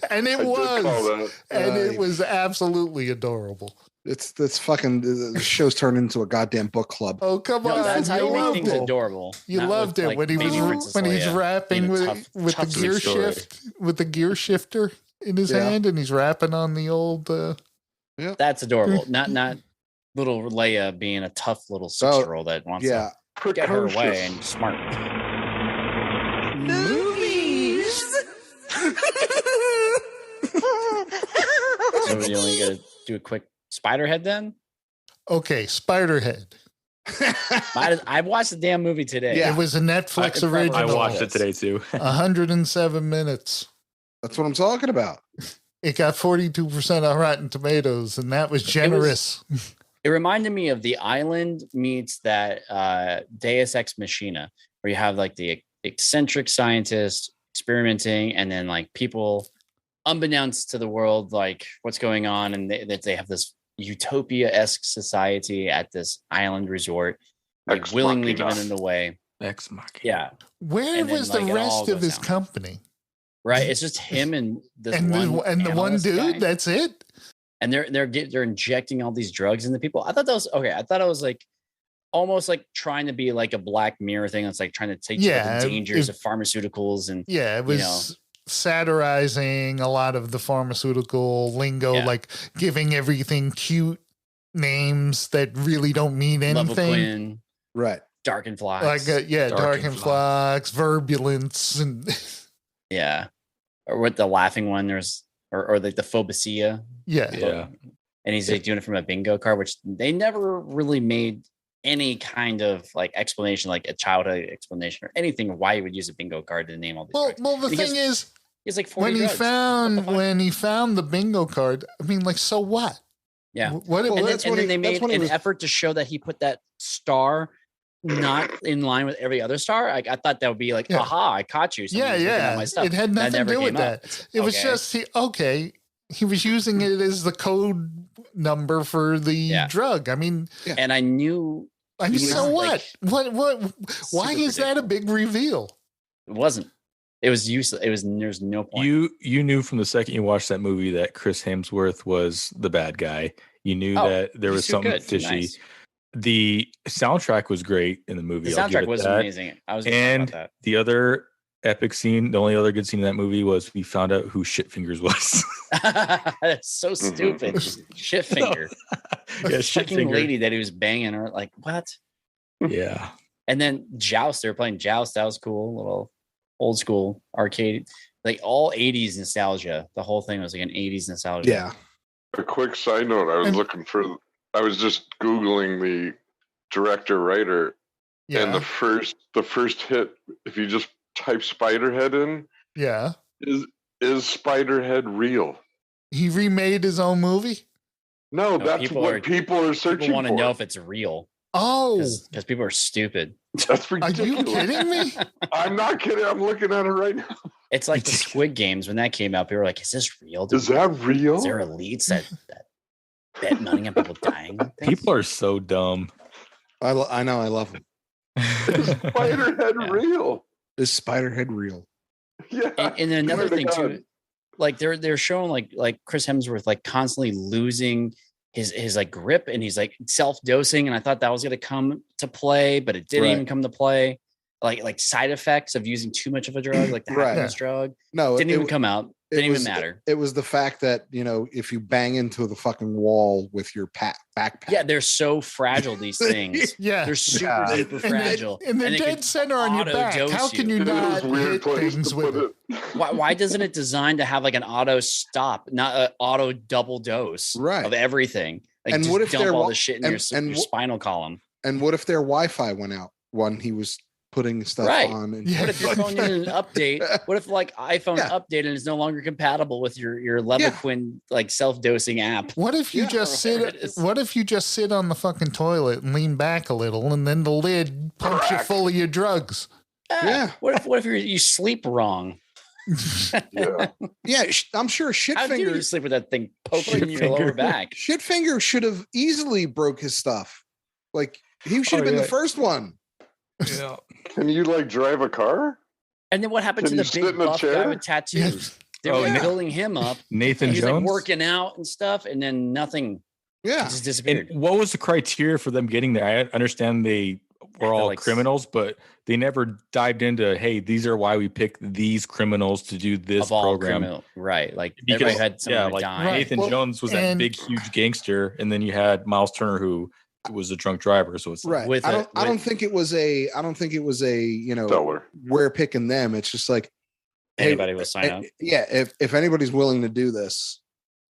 And it was absolutely adorable. It's fucking the show's turned into a goddamn book club. Oh, come No, on. that's how you make things adorable. You loved it when he's rapping with the gear shift, with the gear shifter in his hand, and he's rapping on the old That's adorable. Not little Leia being a tough little 6-year-old that wants to get her away and smart. Movies. So you only got to do a quick Spiderhead then? Okay, Spiderhead. I watched the damn movie today. Yeah. It was a Netflix original. I watched it today too. 107 minutes. That's what I'm talking about. It got 42% on Rotten Tomatoes, and that was generous. It reminded me of The Island meets that Deus Ex Machina, where you have like the eccentric scientist experimenting, and then like people, unbeknownst to the world, like what's going on, and they have this utopia-esque society at this island resort, like willingly giving it away. Ex Machina. Yeah. Where was the rest of his company? Right, it's just him and this and the one dude. Guy. That's it. And they're injecting all these drugs into people. I thought that was okay. I thought it was like almost like trying to be like a Black Mirror thing. It's like trying to take the dangers of pharmaceuticals and it was satirizing a lot of the pharmaceutical lingo, like giving everything cute names that really don't mean anything. Right. Dark and Flux. Like Dark and Flux, Verbulence, and or with the laughing one, there's or like the Phobacia. Yeah. And he's like doing it from a bingo card, which they never really made any kind of like explanation, like a childhood explanation or anything why he would use a bingo card to name all these drugs. Well, the thing is, he's like 40 when he found the bingo card, I mean, like, so what? Yeah. And then they made an effort to show that he put that star not in line with every other star. I thought that would be like, aha, I caught you. My stuff. It had nothing to do with that. It was just he was using it as the code number for the drug. I mean, and I knew. So what? What? Why is that a big reveal? It wasn't. It was useless. There's no point. You knew from the second you watched that movie that Chris Hemsworth was the bad guy. You knew that there was something fishy. Nice. The soundtrack was great in the movie. The soundtrack was amazing. I was and about that. The other epic scene, the only other good scene in that movie was we found out who Shitfingers was. That's so stupid. Shitfinger. Yeah, fucking lady that he was banging her. Like, what? Yeah. And then Joust, they were playing Joust. That was cool. Little old school arcade. Like all 80s nostalgia. The whole thing was like an 80s nostalgia. Yeah. A quick side note, I was just Googling the director writer, and the first hit, if you just type Spiderhead in, is Spiderhead real? He remade his own movie? No, that's what people are searching for. People want to know if it's real. Oh. Because people are stupid. That's ridiculous. Are you kidding me? I'm not kidding. I'm looking at it right now. It's like the Squid Games when that came out. People were like, is this real? Is that real? Is there elites that bet money on people dying? People are so dumb. I know. I love them. Is Spiderhead real? Is Spiderhead real? Yeah. And then another thing too, like they're showing like Chris Hemsworth like constantly losing his like grip, and he's like self-dosing, and I thought that was gonna come to play, but it didn't even come to play. Like side effects of using too much of a drug, like the happiness drug. No, didn't even come out. Didn't even matter. It was the fact that, if you bang into the fucking wall with your backpack. Yeah, they're so fragile, these things. They're super fragile. And the dead center on your back. How can you not hit things with it? Why doesn't it design to have like an auto stop, not an auto double dose of everything? Like, and what if dump all the shit in your spinal column? And what if their Wi-Fi went out when he was putting stuff on? And what if your phone needed an update? What if like iPhone updated and is no longer compatible with your Levaquin like self-dosing app? What if you just sit? What if you just sit on the fucking toilet and lean back a little, and then the lid pumps you full of your drugs? What if you sleep wrong? I'm sure Shitfinger. How do you sleep with that thing poking in your lower back? Shitfinger should have easily broke his stuff. Like he should have been the first one. Yeah. Can you like drive a car? And then what happened Can to you the sit big in a buff guy chair? with tattoos? They were building him up. Nathan He was Jones like working out and stuff, and then nothing. Yeah. Just disappeared. And what was the criteria for them getting there? I understand they were all like criminals, but they never dived into, hey, these are why we picked these criminals to do this program. Right. Like Because, everybody had someone to die. Nathan Jones was that big, huge gangster, and then you had Miles Turner, who was a drunk driver. So it's right. I don't think it was a Stellar. we're picking them. It's just like anybody will sign up. Yeah. If anybody's willing to do this,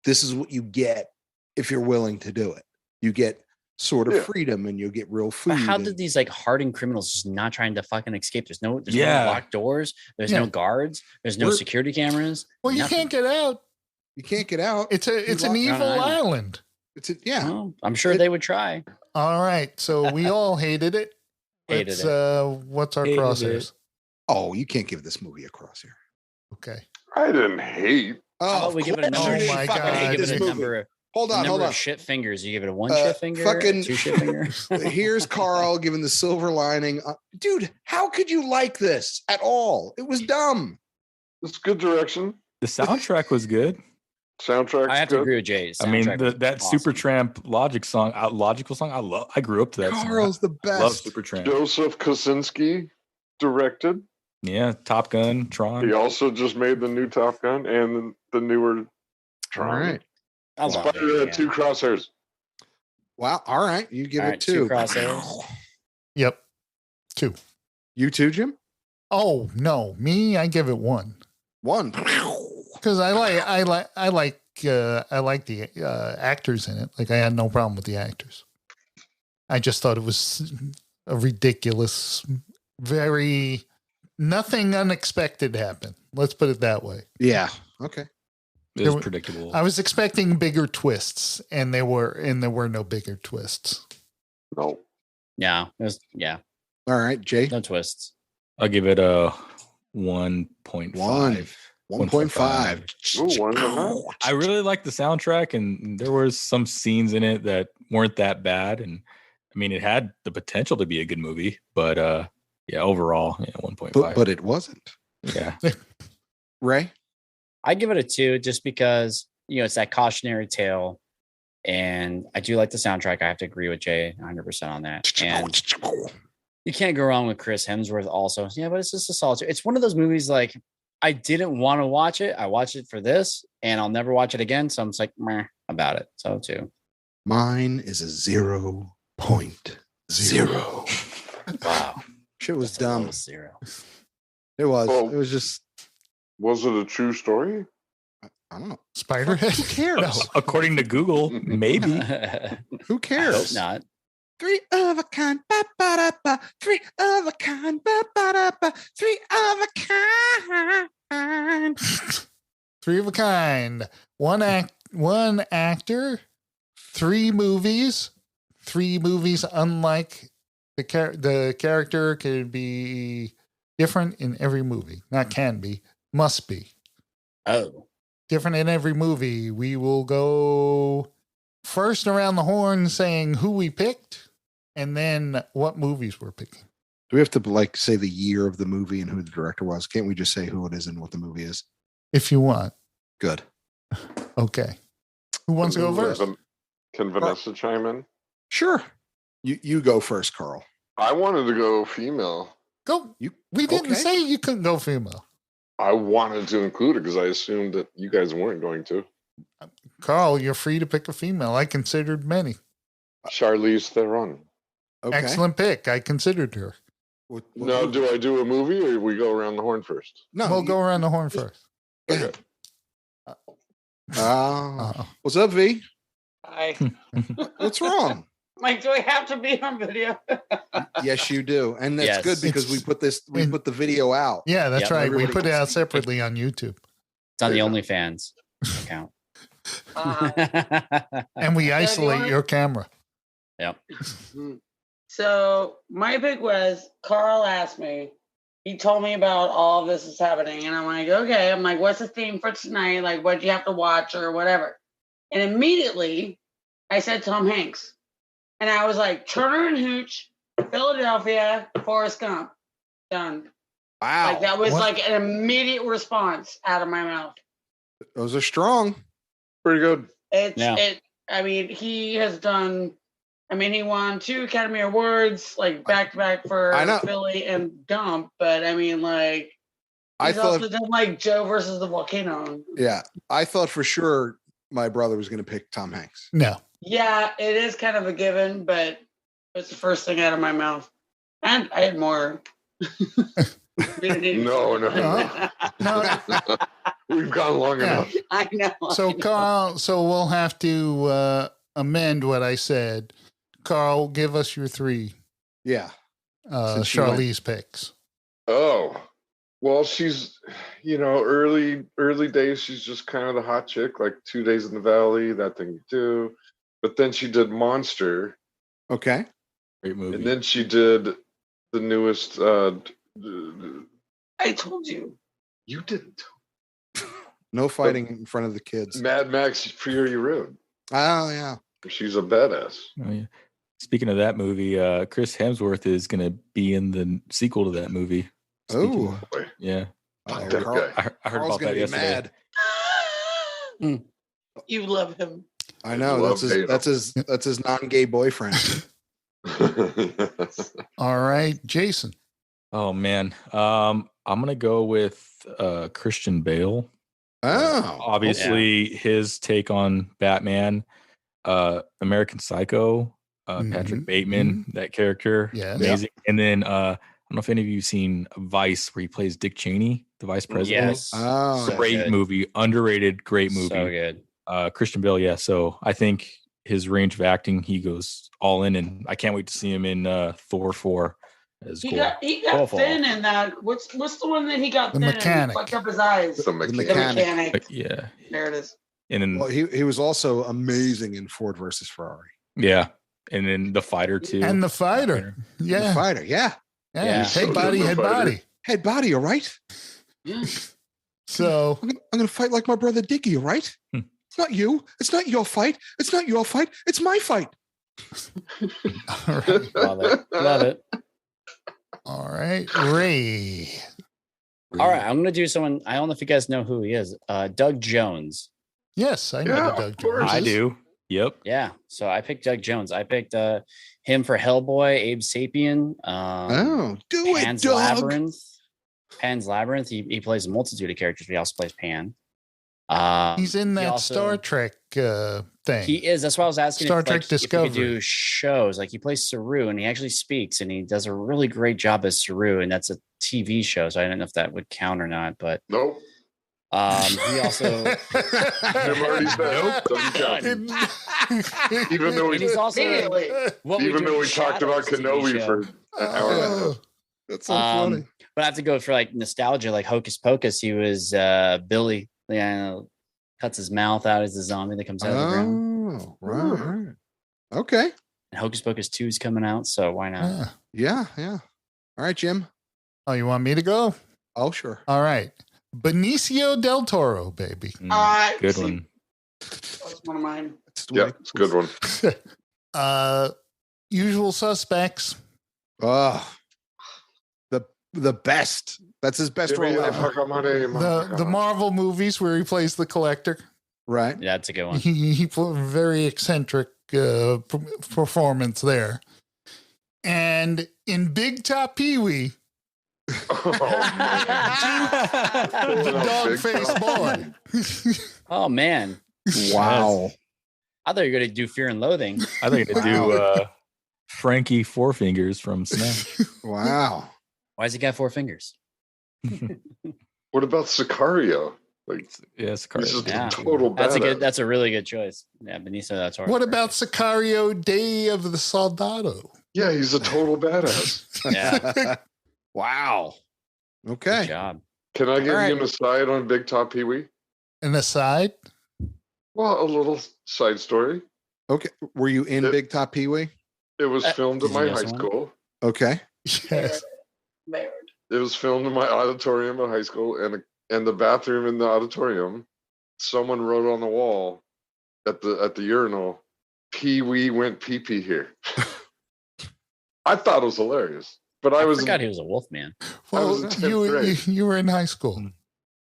this is what you get if you're willing to do it. You get sort of freedom and you'll get real food. But how did these like hardened criminals just not trying to fucking escape? There's no locked doors. There's no guards. There's no security cameras. Well, you can't get out. You can't get out. It's an evil island. Well, I'm sure they would try. All right. So we all hated it. What's our crosshairs? Oh, you can't give this movie a crosshair. Okay. I didn't hate. Oh, we give it a number. Oh my God. Give it a number. Hold on. Shit fingers. You give it a 1 shit finger, fucking 2 shit fingers. Here's Carl giving the silver lining. Dude, how could you like this at all? It was dumb. It's good direction. The soundtrack was good. Soundtrack. I have to agree with Jay. I mean, that awesome. Supertramp logical song. I grew up to that. Carl's song. The best. I love Supertramp. Joseph Kosinski directed. Yeah, Top Gun, Tron. He also just made the new Top Gun and the newer Tron. All right. Spiderhead 2 crosshairs. Wow. All right. You give it 2 crosshairs. Yep. 2. You too, Jim? Oh, no. Me, I give it 1. 1. Because I like the actors in it. Like, I had no problem with the actors. I just thought it was a ridiculous, nothing unexpected happened. Let's put it that way. Yeah. Okay. It was predictable. I was expecting bigger twists, and there were no bigger twists. No. Yeah. It was. Yeah. All right, Jay. No twists. I'll give it a 1.5. 1.5. I really like the soundtrack, and there were some scenes in it that weren't that bad. And I mean, it had the potential to be a good movie, but overall, 1.5. But it wasn't. Yeah. Ray? I give it a 2 just because, it's that cautionary tale. And I do like the soundtrack. I have to agree with Jay 100% on that. And you can't go wrong with Chris Hemsworth also. Yeah, but it's just a solid. It's one of those movies like I didn't want to watch it. I watched it for this and I'll never watch it again. So I'm just like, meh about it. So 2. Mine is a 0.0. Wow. Shit was dumb. 0. It was. Well, it was just. Was it a true story? I don't know. Spiderhead? Who cares? No. According to Google, maybe. Who cares? I hope not. 3 of a kind, ba ba da ba. 3 of a kind, ba ba da ba. 3 of a kind. 3 of a kind. One actor. 3 movies. 3 movies. Unlike the character, could be different in every movie. Not can be, must be. Oh. Different in every movie. We will go first around the horn saying who we picked and then what movies we're picking. Do we have to say the year of the movie and who the director was? Can't we just say who it is and what the movie is? If you want. Good. Okay. Who wants to go first? Can Vanessa chime in? Sure. You go first, Carl. I wanted to go female. Go. We didn't say you couldn't go female. I wanted to include it because I assumed that you guys weren't going to. Carl, you're free to pick a female. I considered many. Charlize Theron. Okay. Excellent pick. I considered her. Now, do I do a movie or we go around the horn first? No, we'll go around the horn first. Okay. What's up, V? Hi. What's wrong? Mike, do I have to be on video? Yes, you do. And that's good because we put the video out. Yeah, that's right. We put it out separately on YouTube. It's on the OnlyFans account. And we isolate your camera. Yep. So my pick was Carl asked me. He told me about all of this is happening. And I'm like, okay. I'm like, what's the theme for tonight? Like, what do you have to watch or whatever? And immediately I said Tom Hanks. And I was like, Turner and Hooch, Philadelphia, Forrest Gump. Done. Wow. Like that was like an immediate response out of my mouth. Those are strong. Pretty good. I mean, he has done. I mean, he won 2 Academy Awards like back to back for Philly and Dump. But I mean, like he's also done like Joe versus the Volcano. Yeah, I thought for sure my brother was going to pick Tom Hanks. No. Yeah, it is kind of a given, but it's the first thing out of my mouth. And I had more. No. We've gone long enough. I know. So, Carl, we'll have to amend what I said. Carl, give us your 3. Yeah. Charlize picks. Oh, well, she's, early days, she's just kind of the hot chick, like 2 Days in the Valley, That Thing You Do. But then she did Monster. Okay. Great movie. And then she did the newest. I told you. You didn't. No fighting in front of the kids. Mad Max Fury Road. Oh, yeah. She's a badass. Oh, yeah. Speaking of that movie, Chris Hemsworth is going to be in the sequel to that movie. Oh, yeah. I heard about that yesterday. Mad. You love him. I know. That's his non-gay boyfriend. All right, Jason. Oh man, I'm gonna go with Christian Bale. Oh, obviously his take on Batman, American Psycho, Patrick Bateman, that character, amazing. And then I don't know if any of you have seen Vice, where he plays Dick Cheney, the vice president. Yes, great movie, underrated, great movie, so good. Christian Bale, yeah. So I think his range of acting, he goes all in, and I can't wait to see him in Thor 4. He got thin in that. What's the one that he got the thin mechanic. and fucked up his eyes? The mechanic. Yeah, there it is. And then he was also amazing in Ford versus Ferrari. Yeah, and then The Fighter too. And The Fighter, The Fighter, yeah. Head body, all right. Yeah. So I'm gonna fight like my brother Dickie, all right? It's not you. It's not your fight. It's not your fight. It's my fight. All right. Love it. All right, Ray. All right, I'm gonna do someone. I don't know if you guys know who he is. Doug Jones. Yes, I know Doug Jones. I do. Yep. Yeah. So I picked Doug Jones. I picked him for Hellboy, Abe Sapien. Pan's Labyrinth. Pan's Labyrinth. He plays a multitude of characters, but he also plays Pan. He's in that Star Trek thing. He is. That's why I was asking. Star Trek Discovery. If he could do shows, like he plays Saru, and he actually speaks, and he does a really great job as Saru, and that's a TV show. So I don't know if that would count or not, but nope. He also. I've already said nope. Even though he's also. Even though we talked about Kenobi for an hour. That's so funny. But I have to go for like nostalgia, like Hocus Pocus. He was Billy. Cuts his mouth out as a zombie that comes out of the ground. Oh, right. Okay. And Hocus Pocus 2 is coming out, so why not? Yeah. All right, Jim. Oh, you want me to go? Oh, sure. All right. Benicio del Toro, baby. Good one. That's one of mine. Yeah, it's a good one. Usual Suspects. The best. That's his best role ever. The Marvel movies where he plays the Collector. Right. Yeah, that's a good one. He put a very eccentric performance there. And in Big Top Pee-wee, the dog-faced boy. Oh, man. Wow. I thought you were going to do Fear and Loathing. I thought you were going to do Frankie Four Fingers from Snap. Wow. Why has he got 4 fingers? What about Sicario? Sicario. This is total badass. That's a really good choice. Yeah, Benicio del Toro. What about Sicario Day of the Soldado? Yeah, he's a total badass. Yeah. Wow. Okay. Good job. Can I give you an aside on Big Top Pee-wee? An aside? Well, a little side story. Okay. Were you in Big Top Pee-wee? It was filmed at my high school. Okay. Yes. It was filmed in my auditorium at high school, and the bathroom in the auditorium, someone wrote on the wall at the urinal, "Pee-wee went pee-pee here." I thought it was hilarious, but I forgot he was a wolf man. Well, in 10th grade. you were in high school.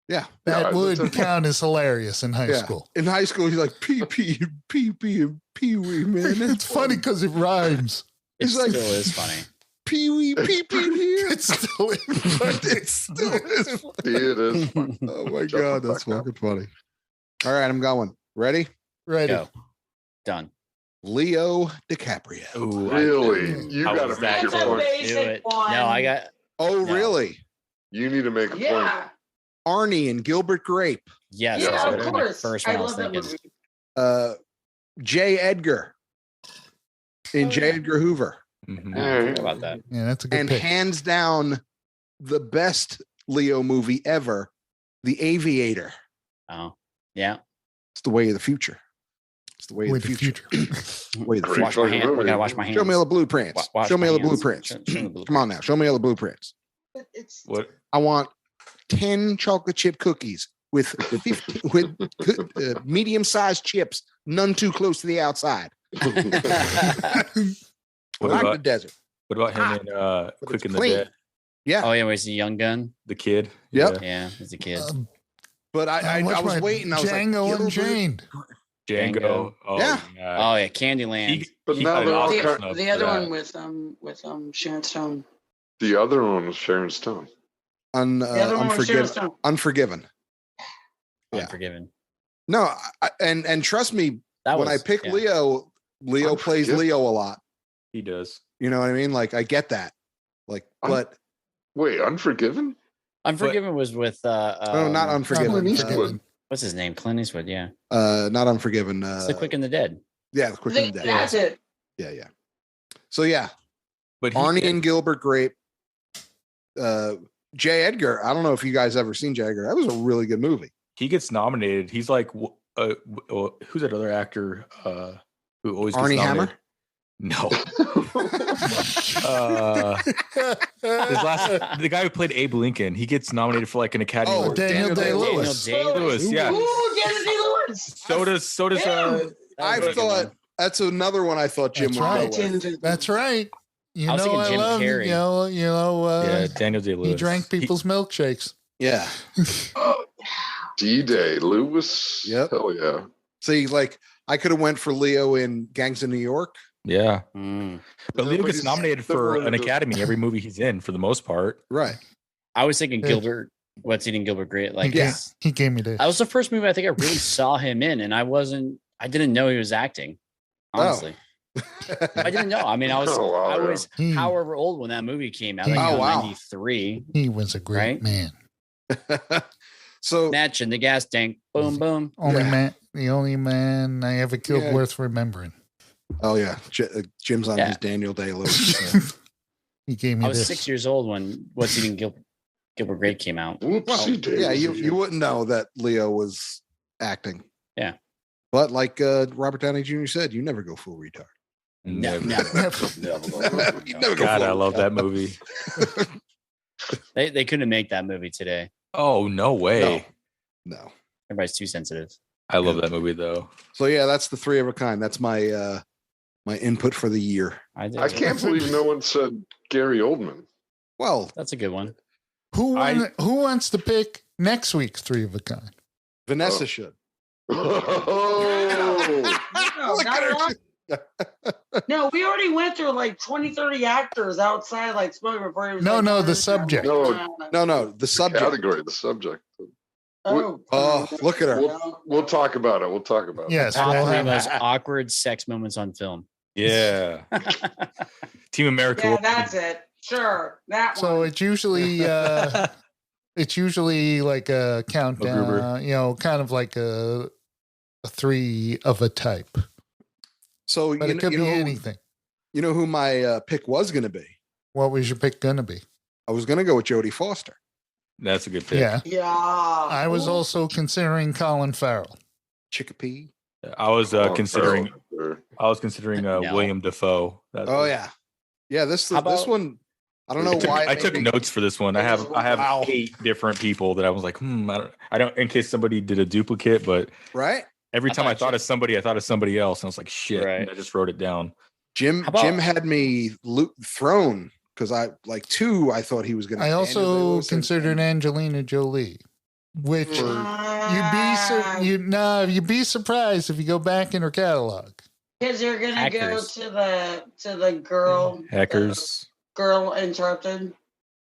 Yeah. That Yeah, would that's- count as hilarious in high school. In high school, he's like pee and pee wee, man. It's funny because it rhymes. It It's like- still is funny. Pee wee pee here. It's still It still is. See, it is. fun. Oh my Shut god, the that's fuck up. fucking funny. All right, I'm going. Ready? ready. Go. Done. Leo DiCaprio. Ooh, Really? You How got was to make that your That's a point. basic Do it. one. No, I got. Oh, No. really? You need to make a point. Yeah. Arnie and Gilbert Grape. Yes. Yeah, that's of what was my course. first I one I was love that thinking. movie. J. Edgar in Oh, J. yeah. Edgar Hoover. Mhm. I forgot about that. Yeah, that's a good And pick. hands down, the best Leo movie ever, The Aviator. Oh, yeah. It's the way of the future. It's the way of With the the future. way of the Great future. Wash my fucking hand. We movie. gotta wash my hands. Show me all the blueprints. Wash Show me my all the hands. blueprints. Show me the Come on now. Show me all the blueprints. It's What? I want 10 chocolate chip cookies with 50, with medium-sized chips, none too close to the outside. What Like the about desert. what about him Ah, in but Quick it's and the clean. Dead? Yeah, Oh, yeah, was he Young Gun? The kid. Yep. Yeah, he's a kid. but I what's was my waiting. I was Django like, and Gilbert- Jane. Django. Django. Oh, Yeah. Oh yeah, Candyland. He, But he now got an they're all Oscar kind- snub the for other that. one with Sharon Stone. The other one was Sharon Stone. The other one was Sharon Unforgiven. Stone. Unforgiven. Yeah. Unforgiven. No, and trust me, That when was, I pick yeah. Leo plays Unforgiven. Leo a lot. He does. You know what I mean? Like I get that. Like, but Wait, Unforgiven? Unforgiven was with no, not Unforgiven. Clint Eastwood. what's his name? Clint Eastwood. Yeah, Not Unforgiven. it's the Quick and the Dead. Yeah, the Quick and the Dead. That's it. Yeah. So yeah, But he, Arnie and Gilbert Grape. J. Edgar. I don't know if you guys ever seen J. Edgar. That was a really good movie. he gets nominated. He's like, who's that other actor who always gets Arnie nominated? Hammer? No. The guy who played Abe Lincoln, he gets nominated for like an Academy Oh, Award. Daniel Day-Lewis. Lewis, yeah. Ooh, Dennis Lewis. So does I thought that's another one. I thought Jim That's would right. go with. That's right. You I was know thinking I Jim love Carrey. you know yeah, Daniel Day-Lewis. he drank people's milkshakes. Yeah. D-Day, Lewis. Yep. Hell yeah. See, like I could have went for Leo in Gangs of New York. Yeah, Mm. but Leo gets Everybody's- nominated for an everyone- Academy every movie he's in for the most part. Right. I was thinking Yeah. Gilbert. What's eating Gilbert Grape? Like, Yeah. He gave me this. that was the first movie I think I really saw him in, and I didn't know he was acting. Honestly, I didn't know. I mean, I was Oh, wow, I yeah. was He- however old when that movie came out. Oh, Like wow. 93. He was a great Right? man. So Snatch in the gas tank. Boom, boom. Yeah. The only man I ever killed Yeah. worth remembering. oh yeah, Jim's on Yeah. his Daniel Day-Lewis. So. He gave me I was this. 6 years old when What's Eating Gilbert Grape came out. Whoopsie Well, yeah, you daisy. wouldn't know that Leo was acting. Yeah. But like Robert Downey Jr. said, you never go full retard. No, Never. never. You never go God, full I love retard. that movie. They couldn't make that movie today. Oh no way! No. Everybody's too sensitive. I love that movie though. So yeah, that's the three of a kind. That's my my input for the year. I did. I too. can't believe no one said Gary Oldman. Well, That's a good one. Who wants to pick next week's three of a kind? Vanessa Oh. should. Oh, No, Look not at her. at all. No, we already went through like 20, 30 actors outside, like smoking before he was No, like, no, the subject. No, the subject. category, the subject. Oh, look at her. We'll talk about it. We'll talk about it. Yes, Top we'll three have most awkward sex moments on film. Yeah, Team America. Yeah, that's it. Sure, that So one. it's usually like a countdown, MacGruber. kind of like a three of a type. So But it could you be know, anything. You know who my pick was going to be? What was your pick gonna be? I was going to go with Jodie Foster. That's a good pick. Yeah. Yeah. I was Ooh. also considering Colin Farrell. Chickapee. I was considering. Sure. I was considering No. William Dafoe. Oh yeah, yeah. This How this about- one. I don't know why. I took notes for this one. I have Wow. 8 different people that I was like, I don't in case somebody did a duplicate, but Right. every I time I thought thought you- of somebody, I thought of somebody else, and I was like, shit. Right. And I just wrote it down. Jim How about- Jim had me thrown because I like 2. I thought he was going to. I also considered Angelina Jolie, which you'd be surprised if you go back in her catalog. Because you're gonna go to the girl Hackers. Girl Interrupted,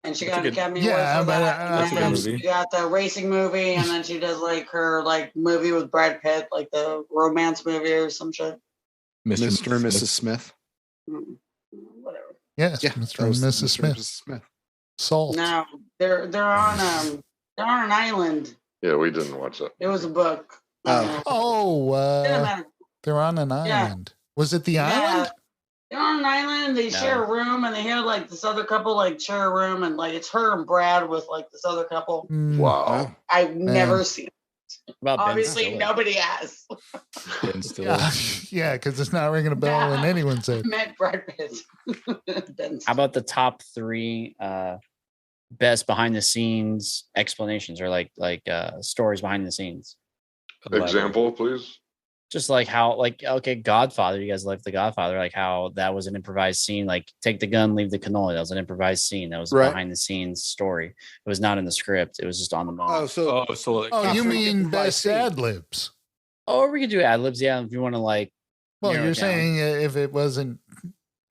and she got an Academy Award for that. And then she got the racing movie, and then she does like her like movie with Brad Pitt, like the romance movie or some shit. Mr. and Mrs. Smith. Whatever. Yes, yeah, Mr. and Mrs. Smith. Salt. No, they're on an island. Yeah, we didn't watch that. It was a book. They're on an island. Yeah. Was it the island? They're on an island. They share a room, and they have like this other couple like share a room, and like it's her and Brad with like this other couple. Wow, I've never seen it. Obviously, nobody has. Yeah, because it's not ringing a bell in anyone's head. Met Brad Pitt. How about the top 3 best behind the scenes explanations or like stories behind the scenes? Example, please. Just like how, like, okay, Godfather, you guys like The Godfather, like how that was an improvised scene, like take the gun, leave the cannoli. That was an improvised scene. That was behind the scenes story. It was not in the script. It was just on the moment. You mean best ad libs? Oh, we could do ad libs, yeah, if you want to like. Well, you're saying if it wasn't,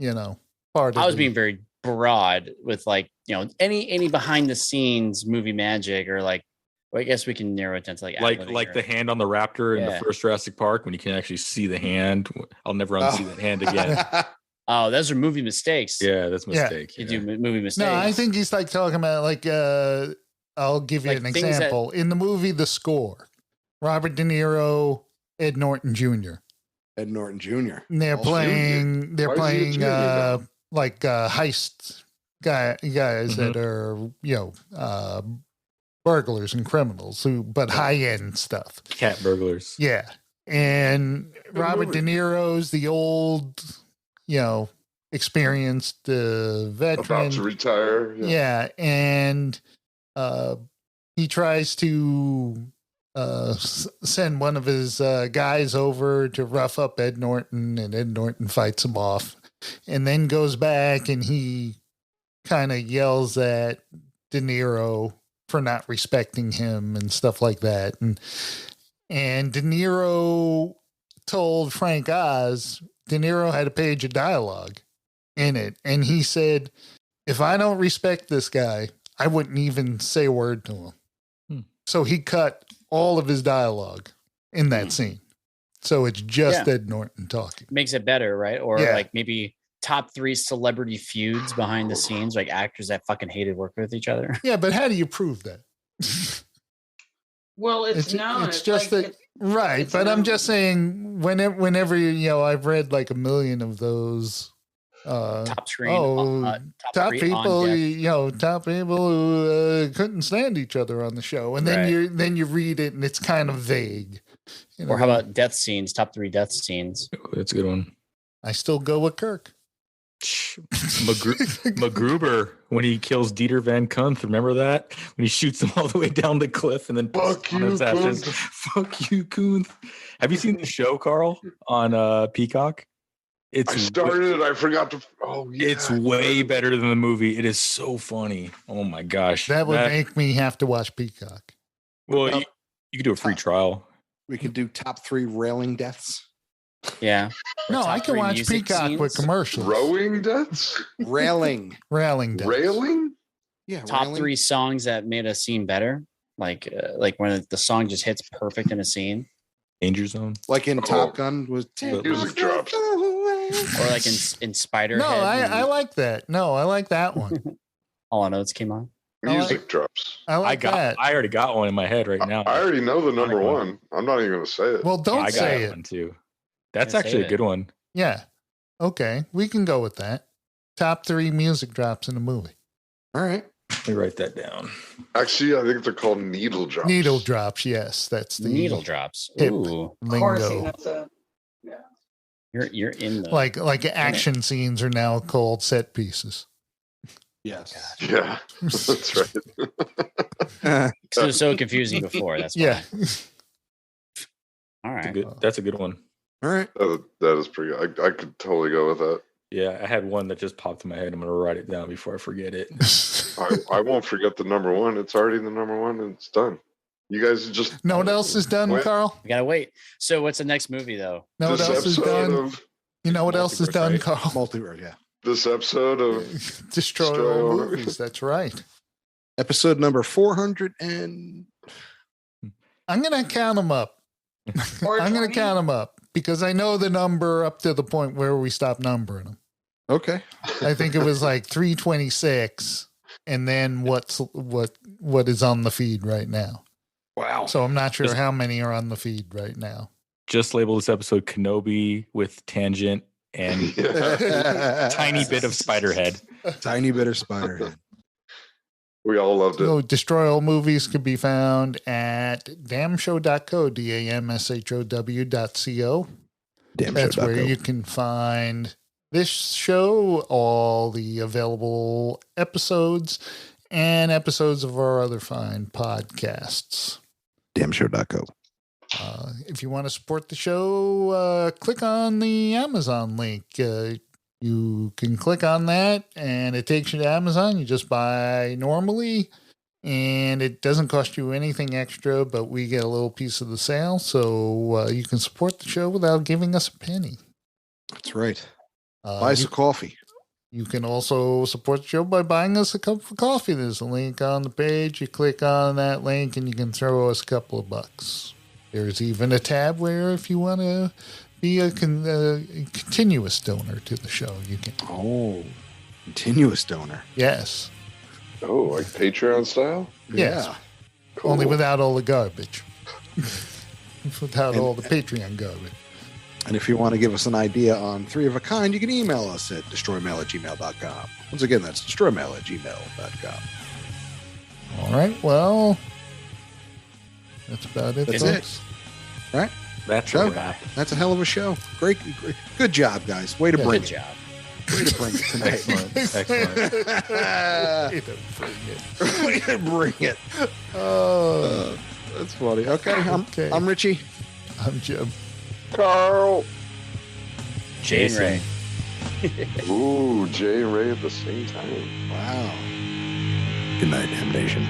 part of I was being very broad with like, any behind the scenes movie magic or like, well, I guess we can narrow it down to like the hand on the raptor in the first Jurassic Park when you can actually see the hand. I'll never unsee that hand again. Oh, those are movie mistakes. Yeah, that's a mistake. You do movie mistakes. No, I think he's like talking about like I'll give you an example. In the movie The Score, Robert De Niro, Ed Norton Jr. Ed Norton Jr. And they're playing like heist guys that are burglars and criminals but high-end stuff. Cat burglars. Yeah. And Robert De Niro's the old, experienced veteran. About to retire. Yeah. And he tries to send one of his guys over to rough up Ed Norton, and Ed Norton fights him off and then goes back and he kind of yells at De Niro for not respecting him and stuff like that. And De Niro told Frank Oz, De Niro had a page of dialogue in it. And he said, if I don't respect this guy, I wouldn't even say a word to him. So he cut all of his dialogue in that scene. So it's just Ed Norton talking. Makes it better, right? Or like maybe top 3 celebrity feuds behind the scenes, like actors that fucking hated working with each other. Yeah, but how do you prove that? Well, it's known. It's just like, that, right? But known. I'm just saying, whenever I've read like a million of those. Top screen. Top people, top people who couldn't stand each other on the show, and then you read it and it's kind of vague. Or how about death scenes? Top 3 death scenes. That's a good one. I still go with Kirk. MacGruber when he kills Dieter Van Kunt. Remember that when he shoots him all the way down the cliff and then fuck you, fuck you, Kunt. Have you seen the show, Carl, on Peacock? I started it. I forgot to. Oh, yeah. It's way better than the movie. It is so funny. Oh my gosh, that would make me have to watch Peacock. Well, you could do a free trial. We could do top 3 railing deaths. Yeah. No, I can watch Peacock with commercials. Rowing deaths? Railing deaths. Railing? Yeah. Top 3 songs that made a scene better. Like when the song just hits perfect in a scene. Danger Zone. Like in Top Gun was music drops. Or like in Spiderhead. No, I like that. No, I like that one. All I Notes came on. Music drops. I already got one in my head right now. I already know the number one. I'm not even going to say it. Well, don't say it. One too. That's actually a good one. Yeah. Okay. We can go with that. Top 3 music drops in a movie. All right. Let me write that down. Actually, I think they're called needle drops. Needle drops. Yes. That's the needle drops. Ooh. Of course, that's a, You're in the like action scenes are now called set pieces. Yes. Yeah. That's right. It was so confusing before. That's why. All right. That's a good one. All right. That is pretty good. I could totally go with that. Yeah, I had one that just popped in my head. I'm gonna write it down before I forget it. I won't forget the number one. It's already the number one, and it's done. You guys just know what else is done, wait. Carl? We gotta wait. So what's the next movie though? Know what This else is episode done? of You know what else is Multiverse, done, right? Carl? Multiverse, yeah. this episode of Destroy Destroy all all movies. That's right. Episode number 400 and I'm gonna count them up. I'm gonna 420? count them up because I know the number up to the point where we stop numbering them. okay. I think it was like 326, and then what is on the feed right now. Wow. So I'm not sure Just- how many are on the feed right now. Just label this episode Kenobi with tangent and tiny bit of Spiderhead. Tiny bit of Spiderhead. we all loved it. So Destroy All Movies can be found at damshow.co, damshow.co. Damn That's show. where you can find this show, all the available episodes, and episodes of our other fine podcasts. Damshow.co. If you want to support the show, click on the Amazon link. You can click on that, and it takes you to Amazon. You just buy normally, and it doesn't cost you anything extra, but we get a little piece of the sale, so you can support the show without giving us a penny. That's right. Buy some coffee. You can also support the show by buying us a cup of coffee. There's a link on the page. You click on that link, and you can throw us a couple of bucks. There's even a tab where if you want to be a continuous donor to the show, you can. Oh, continuous donor. Yes. Oh, like Patreon style? Yes. Yeah. Cool. Only without all the garbage. Without all the Patreon garbage. And if you want to give us an idea on Three of a Kind, you can email us at destroymail@gmail.com. Once again, that's destroymail@gmail.com. All right. Well, that's about it. That's folks. All right. That's Show. a wrap. That's a hell of a show. Great. Good job, guys. Way to bring Good it. job. Way to bring it tonight. Excellent. Excellent. Way to bring it. Way to bring it. Oh, That's funny. Okay. Okay. I'm Richie. I'm Jim. Carl. Jane Ray. Ooh, Jay and Ray at the same time. Wow. Good night, Damnation.